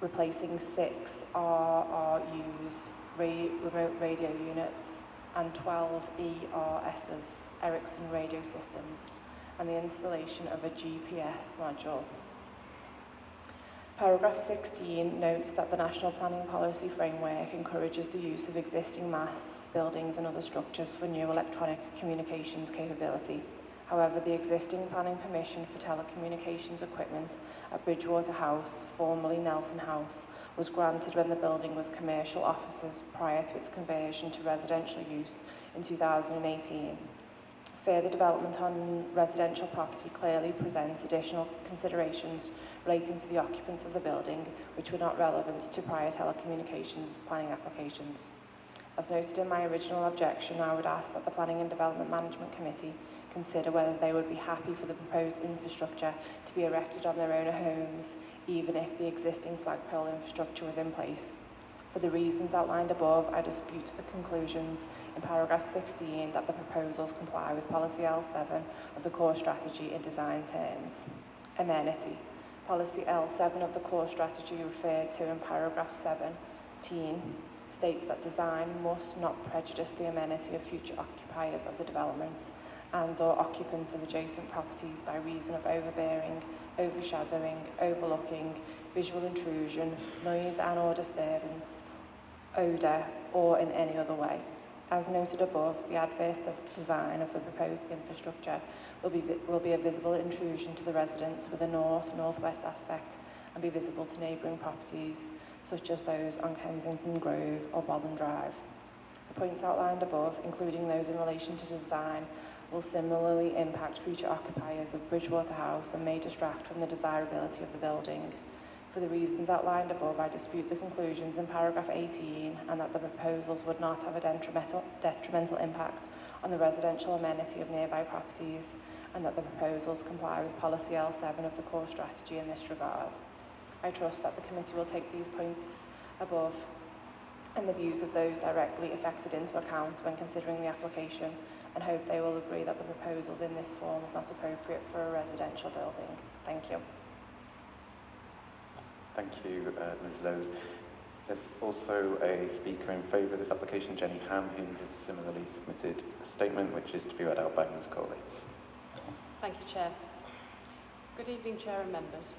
replacing 6 RRUs, remote radio units, and 12 ERSs, Ericsson radio systems, and the installation of a GPS module. Paragraph 16 notes that the National Planning Policy Framework encourages the use of existing masts, buildings and other structures for new electronic communications capability. However, the existing planning permission for telecommunications equipment at Bridgewater House, formerly Nelson House, was granted when the building was commercial offices prior to its conversion to residential use in 2018. Further development on residential property clearly presents additional considerations relating to the occupants of the building, which were not relevant to prior telecommunications planning applications. As noted in my original objection, I would ask that the Planning and Development Management Committee consider whether they would be happy for the proposed infrastructure to be erected on their own homes, even if the existing flagpole infrastructure was in place. For the reasons outlined above, I dispute the conclusions in paragraph 16 that the proposals comply with policy L7 of the core strategy in design terms. Amenity. Policy L7 of the core strategy referred to in paragraph 17 states that design must not prejudice the amenity of future occupiers of the development and/or occupants of adjacent properties by reason of overbearing, overshadowing, overlooking, visual intrusion, noise and/or disturbance, odour, or in any other way. As noted above, the adverse design of the proposed infrastructure will be a visible intrusion to the residents with a north-northwest aspect and be visible to neighbouring properties, such as those on Kensington Grove or Bodden Drive. The points outlined above, including those in relation to design, will similarly impact future occupiers of Bridgewater House and may distract from the desirability of the building. For the reasons outlined above, I dispute the conclusions in paragraph 18 and that the proposals would not have a detrimental impact on the residential amenity of nearby properties and that the proposals comply with policy L7 of the core strategy in this regard. I trust that the committee will take these points above and the views of those directly affected into account when considering the application and hope they will agree that the proposals in this form is not appropriate for a residential building. Thank you. Thank you, Ms Lowes. There's also a speaker in favour of this application, Jenny Ham, who has similarly submitted a statement which is to be read out by Ms Coley. Thank you, Chair. Good evening, Chair and members.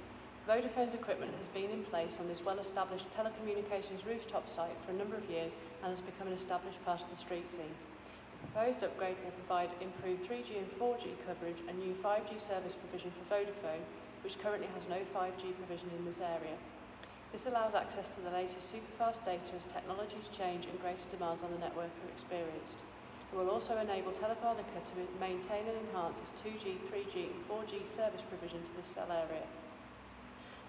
Vodafone's equipment has been in place on this well-established telecommunications rooftop site for a number of years and has become an established part of the street scene. The proposed upgrade will provide improved 3G and 4G coverage and new 5G service provision for Vodafone, which currently has no 5G provision in this area. This allows access to the latest superfast data as technologies change and greater demands on the network are experienced. It will also enable Telefonica to maintain and enhance its 2G, 3G and 4G service provision to this cell area.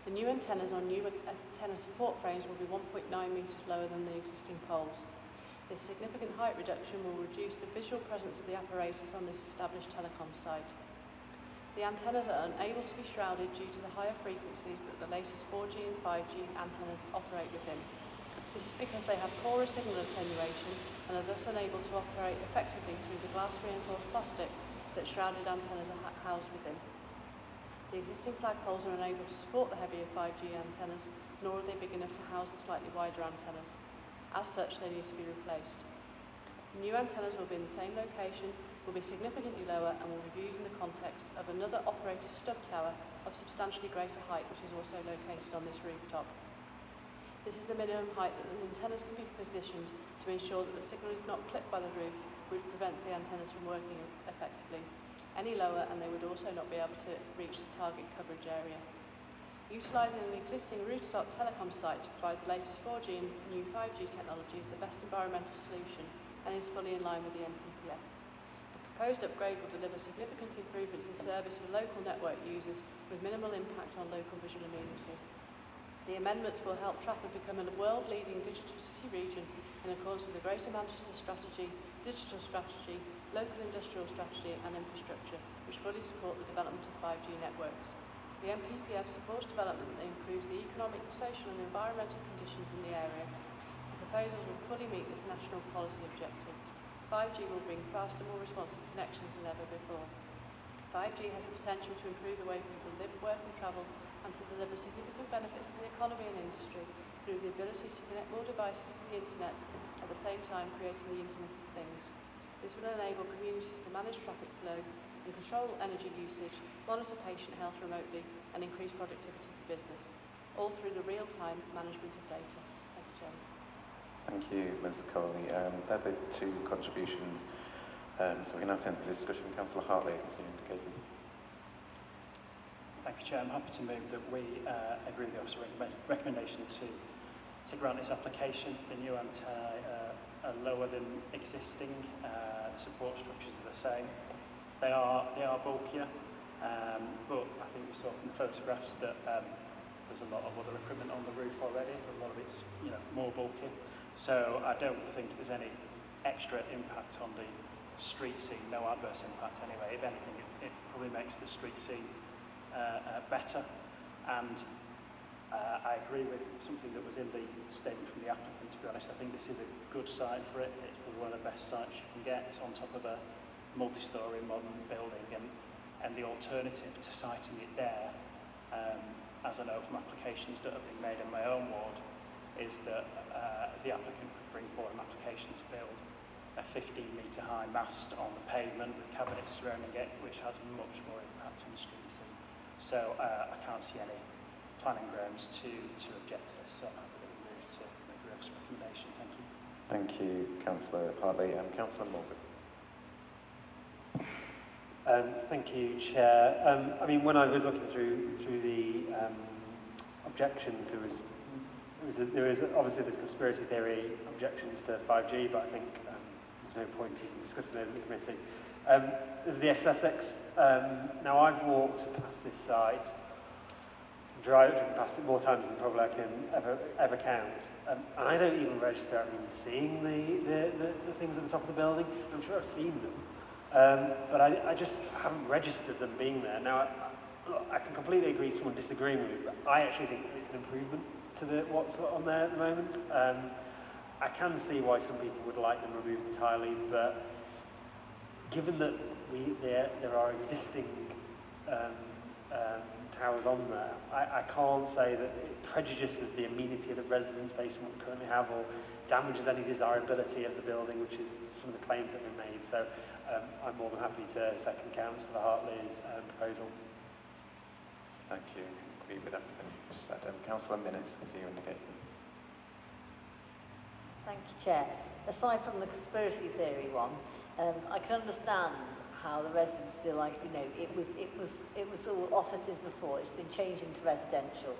The new antennas on new antenna support frames will be 1.9 metres lower than the existing poles. This significant height reduction will reduce the visual presence of the apparatus on this established telecom site. The antennas are unable to be shrouded due to the higher frequencies that the latest 4G and 5G antennas operate within. This is because they have poorer signal attenuation and are thus unable to operate effectively through the glass reinforced plastic that shrouded antennas are housed within. The existing flagpoles are unable to support the heavier 5G antennas, nor are they big enough to house the slightly wider antennas. As such, they need to be replaced. The new antennas will be in the same location, will be significantly lower, and will be viewed in the context of another operator's stub tower of substantially greater height, which is also located on this rooftop. This is the minimum height that the antennas can be positioned to ensure that the signal is not clipped by the roof, which prevents the antennas from working effectively. Any lower, and they would also not be able to reach the target coverage area. Utilising an existing rooftop telecom site to provide the latest 4G and new 5G technology is the best environmental solution and is fully in line with the NPPF. The proposed upgrade will deliver significant improvements in service for local network users with minimal impact on local visual amenity. The amendments will help Trafford become a world-leading digital city region in accordance with the Greater Manchester Strategy, digital strategy, local industrial strategy and infrastructure, which fully support the development of 5G networks. The NPPF supports development that improves the economic, social and environmental conditions in the area. The proposals will fully meet this national policy objective. 5G will bring faster, more responsive connections than ever before. 5G has the potential to improve the way people live, work and travel, and to deliver significant benefits to the economy and industry through the ability to connect more devices to the internet, at the same time creating the Internet of Things. This will enable communities to manage traffic flow and control energy usage, monitor patient health remotely, and increase productivity for business, all through the real-time management of data. Thank you, Chairman. Thank you, Ms Coley. They're the two contributions. So we can now turn to the discussion. Councillor Hartley, I can see you indicating. Thank you, Chair. I'm happy to move that we agree with the officer recommendation to grant this application. The new antennae are lower than existing. The support structures are the same. They are bulkier, but I think we saw from the photographs that there's a lot of other equipment on the roof already. A lot of it's more bulky. So I don't think there's any extra impact on the street scene. No adverse impact anyway. If anything, it probably makes the street scene better. And I agree with something that was in the statement from the applicant, to be honest. I think this is a good site for it. It's probably one of the best sites you can get. It's on top of a multi-storey modern building, and the alternative to siting it there, as I know from applications that have been made in my own ward, is that the applicant could bring forward an application to build a 15-metre high mast on the pavement with cabinets surrounding it, which has much more impact on the street scene. So I can't see any planning grounds to object to this, so I'm happy that we move to make the officer's recommendation. Thank you. Thank you, Councillor Hartley. Councillor Morgan. Thank you, Chair. I mean, when I was looking through the objections, there was obviously the conspiracy theory objections to 5G, but I think there's no point in discussing those in the committee. There's the Essex. Now, I've walked past this site, driven past it more times than probably I can ever count, and I don't even register. I'm even seeing the things at the top of the building. I'm sure I've seen them. But I just haven't registered them being there. Now, I can completely agree someone disagreeing with me, but I actually think it's an improvement to what's on there at the moment. I can see why some people would like them removed entirely, but given that there are existing towers on there, I can't say that it prejudices the amenity of the residents based on what we currently have, or damages any desirability of the building, which is some of the claims that have been made. So I'm more than happy to second Councillor Hartley's proposal. Thank you. I agree with everything you said. Councillor Minnis, as you indicated. Thank you, Chair. Aside from the conspiracy theory one, I can understand how the residents feel like, it was all offices before. It's been changed into residential.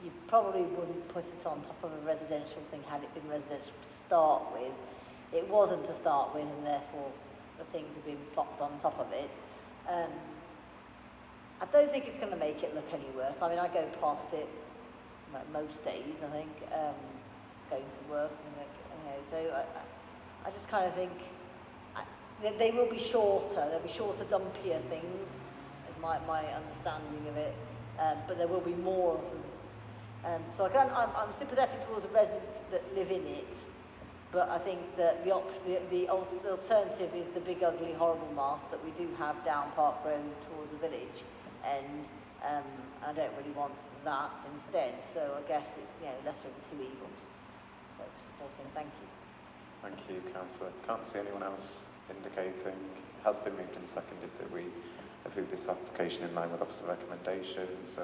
You probably wouldn't put it on top of a residential thing had it been residential to start with. It wasn't to start with, and therefore the things have been plopped on top of it. I don't think it's going to make it look any worse. I mean, I go past it most days, I think, going to work. So I just kind of think they will be shorter. They'll be shorter, dumpier things, is my understanding of it. But there will be more of them. So I'm sympathetic towards the residents that live in it, but I think that the alternative is the big, ugly, horrible mast that we do have down Park Road towards the village, and I don't really want that instead, so I guess it's, you know, lesser of the two evils. So supporting, thank you. Thank you, Councillor. Can't see anyone else indicating. It has been moved and seconded that we approve this application in line with officer recommendation. So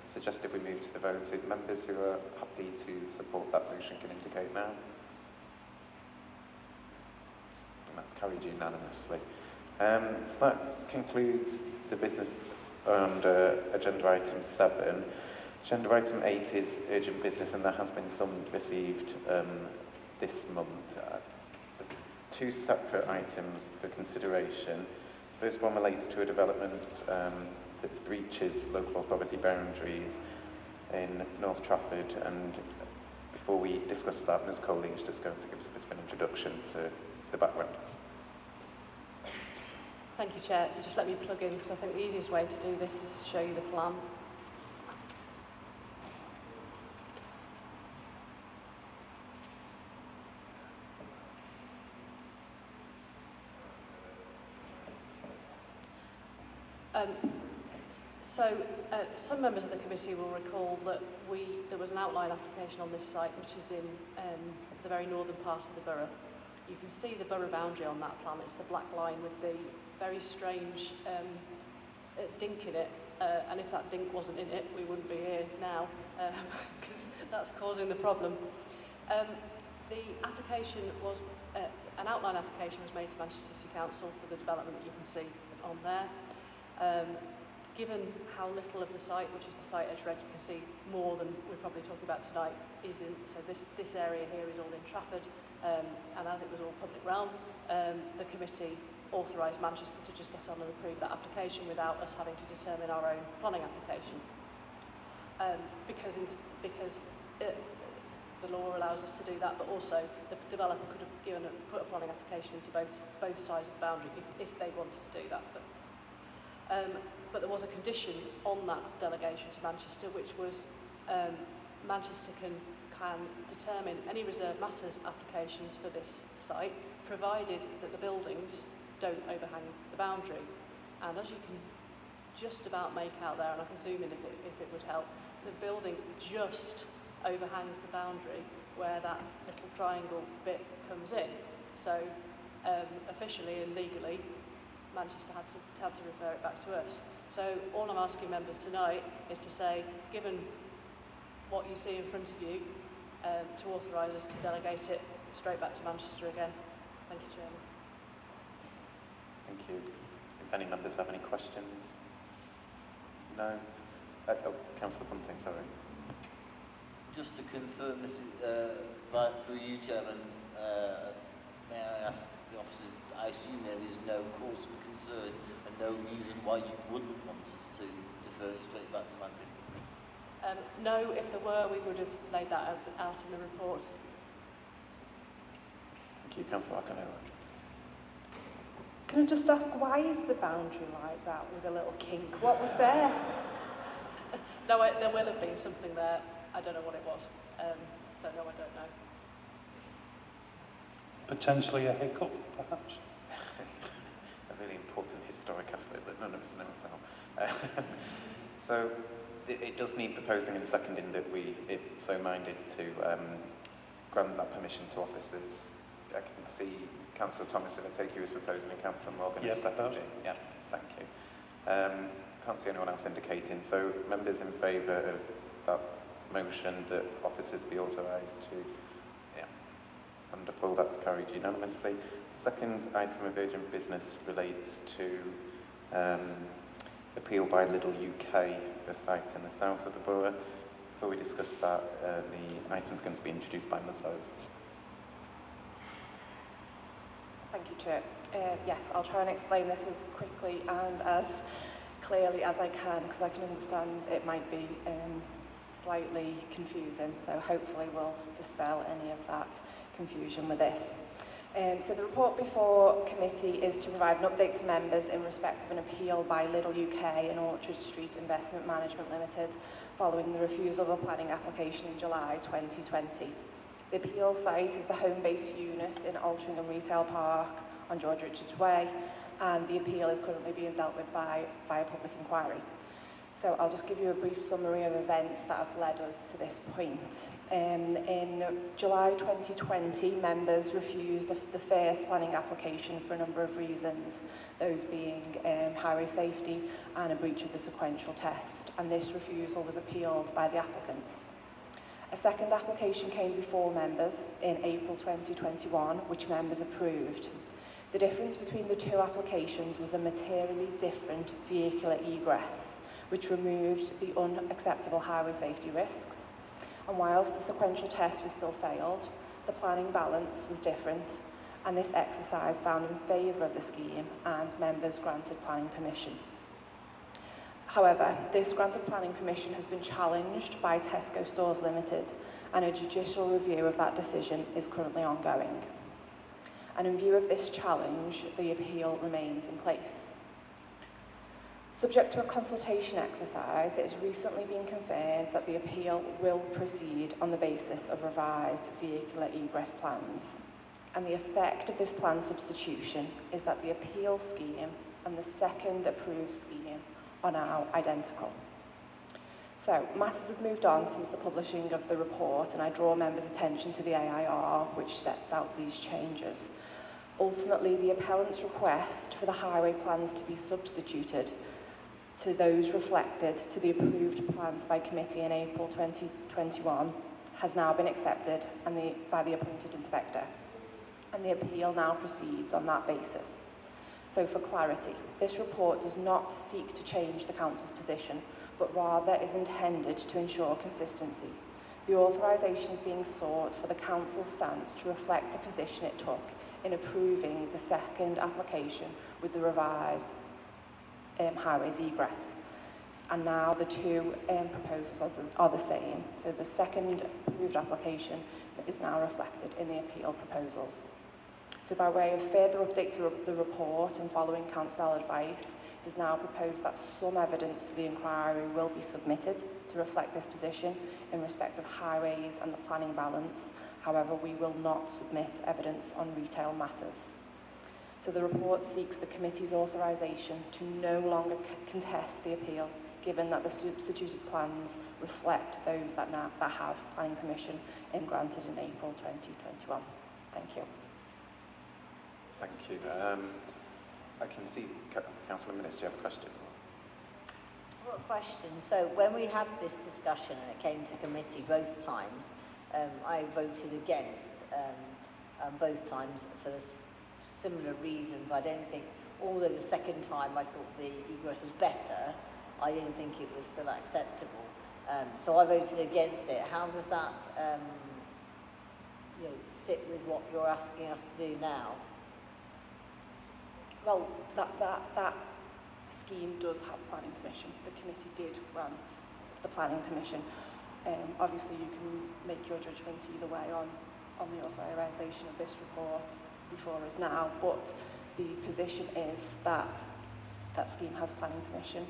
suggest if we move to the vote, members who are happy to support that motion can indicate now. And that's carried unanimously. So that concludes the business under agenda item 7. Agenda item 8 is urgent business, and there has been some received this month. Two separate items for consideration. The first one relates to a development that breaches local authority boundaries in North Trafford, and before we discuss that, Ms Coley is just going to give us a bit of an introduction to the background. Thank you, Chair. You just let me plug in, because I think the easiest way to do this is to show you the plan. Some members of the committee will recall that there was an outline application on this site, which is in the very northern part of the borough. You can see the borough boundary on that plan. It's the black line with the very strange dink in it, and if that dink wasn't in it, we wouldn't be here now, because that's causing the problem. The application was, an outline application was made to Manchester City Council for the development that you can see on there. Given how little of the site, which is the site edge red, you can see more than we're probably talking about tonight, is in, so this area here is all in Trafford, and as it was all public realm, the committee authorised Manchester to just get on and approve that application without us having to determine our own planning application. Because the law allows us to do that, but also the developer could have put a planning application into both sides of the boundary if they wanted to do that. But there was a condition on that delegation to Manchester, which was Manchester can determine any reserved matters applications for this site, provided that the buildings don't overhang the boundary. And as you can just about make out there, and I can zoom in if it would help, the building just overhangs the boundary where that little triangle bit comes in. So officially and legally, Manchester had to refer it back to us. So all I'm asking members tonight is to say, given what you see in front of you, to authorise us to delegate it straight back to Manchester again. Thank you, Chairman. Thank you. If any members have any questions? No? Councillor Bunting, sorry. Just to confirm, through you, Chairman, may I ask the officers, I assume there is no cause for concern and no reason why you wouldn't want us to defer it straight back to Manchester? No, if there were, we would have laid that out in the report. Thank you, Councillor Akinela. Can I just ask, why is the boundary like that with a little kink? What was there? No, there will have been something there. I don't know what it was. So no, I don't know. Potentially a hiccup, perhaps? A really important historic asset that none of us know about. So it does need proposing and seconding that we, if so minded, to grant that permission to officers. I can see Councillor Thomas, if I take you as proposing, and Councillor Morgan as seconding. Yeah, thank you. Can't see anyone else indicating. So members in favour of that motion that officers be authorised to... Yeah. Wonderful, that's carried unanimously. Second item of urgent business relates to appeal by Lidl UK for a site in the south of the borough. Before we discuss that, the item is going to be introduced by Ms Lowes. Thank you, Chair. Yes, I'll try and explain this as quickly and as clearly as I can, because I can understand it might be slightly confusing, so hopefully we'll dispel any of that confusion with this. So the report before committee is to provide an update to members in respect of an appeal by Lidl UK and Orchard Street Investment Management Limited following the refusal of a planning application in July 2020. The appeal site is the home-based unit in Altrincham Retail Park on George Richards Way, and the appeal is currently being dealt with via public inquiry. So I'll just give you a brief summary of events that have led us to this point. In July 2020, members refused the first planning application for a number of reasons, those being highway safety and a breach of the sequential test, and this refusal was appealed by the applicants. A second application came before members in April 2021, which members approved. The difference between the two applications was a materially different vehicular egress, which removed the unacceptable highway safety risks. And whilst the sequential test was still failed, the planning balance was different, and this exercise found in favour of the scheme and members granted planning permission. However, this grant of planning permission has been challenged by Tesco Stores Limited, and a judicial review of that decision is currently ongoing. And in view of this challenge, the appeal remains in place. Subject to a consultation exercise, it has recently been confirmed that the appeal will proceed on the basis of revised vehicular egress plans. And the effect of this plan substitution is that the appeal scheme and the second approved scheme are now identical. So, matters have moved on since the publishing of the report, and I draw members' attention to the AIR, which sets out these changes. Ultimately, the appellant's request for the highway plans to be substituted to those reflected to the approved plans by committee in April 2021 has now been accepted by the appointed inspector, and the appeal now proceeds on that basis. So for clarity, this report does not seek to change the council's position, but rather is intended to ensure consistency. The authorisation is being sought for the council's stance to reflect the position it took in approving the second application with the revised highways egress. And now the two proposals are the same. So the second approved application is now reflected in the appeal proposals. So by way of further update to the report and following council advice, it is now proposed that some evidence to the inquiry will be submitted to reflect this position in respect of highways and the planning balance. However, we will not submit evidence on retail matters. So the report seeks the committee's authorisation to no longer contest the appeal, given that the substituted plans reflect those that have planning permission granted in April 2021. Thank you. Thank you. I can see Councillor Minister, you have a question? I've got a question. So when we had this discussion and it came to committee both times, I voted against both times for the similar reasons. I don't think, although the second time I thought the egress was better, I didn't think it was still acceptable. So I voted against it. How does that sit with what you're asking us to do now? Well, that scheme does have planning permission. The committee did grant the planning permission. Obviously, you can make your judgment either way on the authorisation of this report before us now, but the position is that that scheme has planning permission,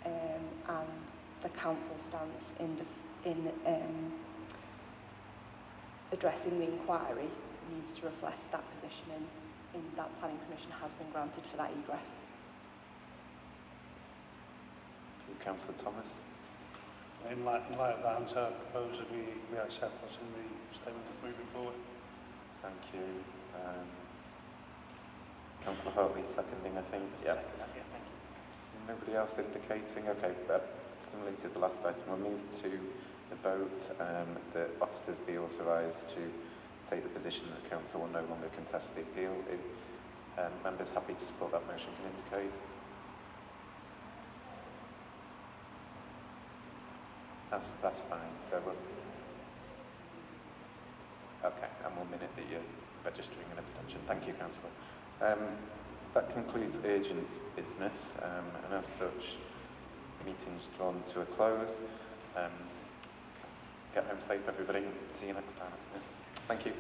and the council stance in addressing the inquiry needs to reflect that position in that planning permission has been granted for that egress. Councillor Thomas. In light of that answer, I propose that we accept what's in the statement moving forward. Thank you. Councillor Hartley seconding, I think. Yeah. Second, yeah, thank you. Nobody else indicating? Okay, similarly to the last item, we'll move to the vote that officers be authorised to take the position that the council will no longer contest the appeal. If members happy to support that motion can indicate. That's fine. So we'll. Okay, and we'll minute that you're registering an abstention. Thank you, Councillor. That concludes urgent business, and as such, meeting's drawn to a close. Get home safe, everybody. See you next time. Thank you.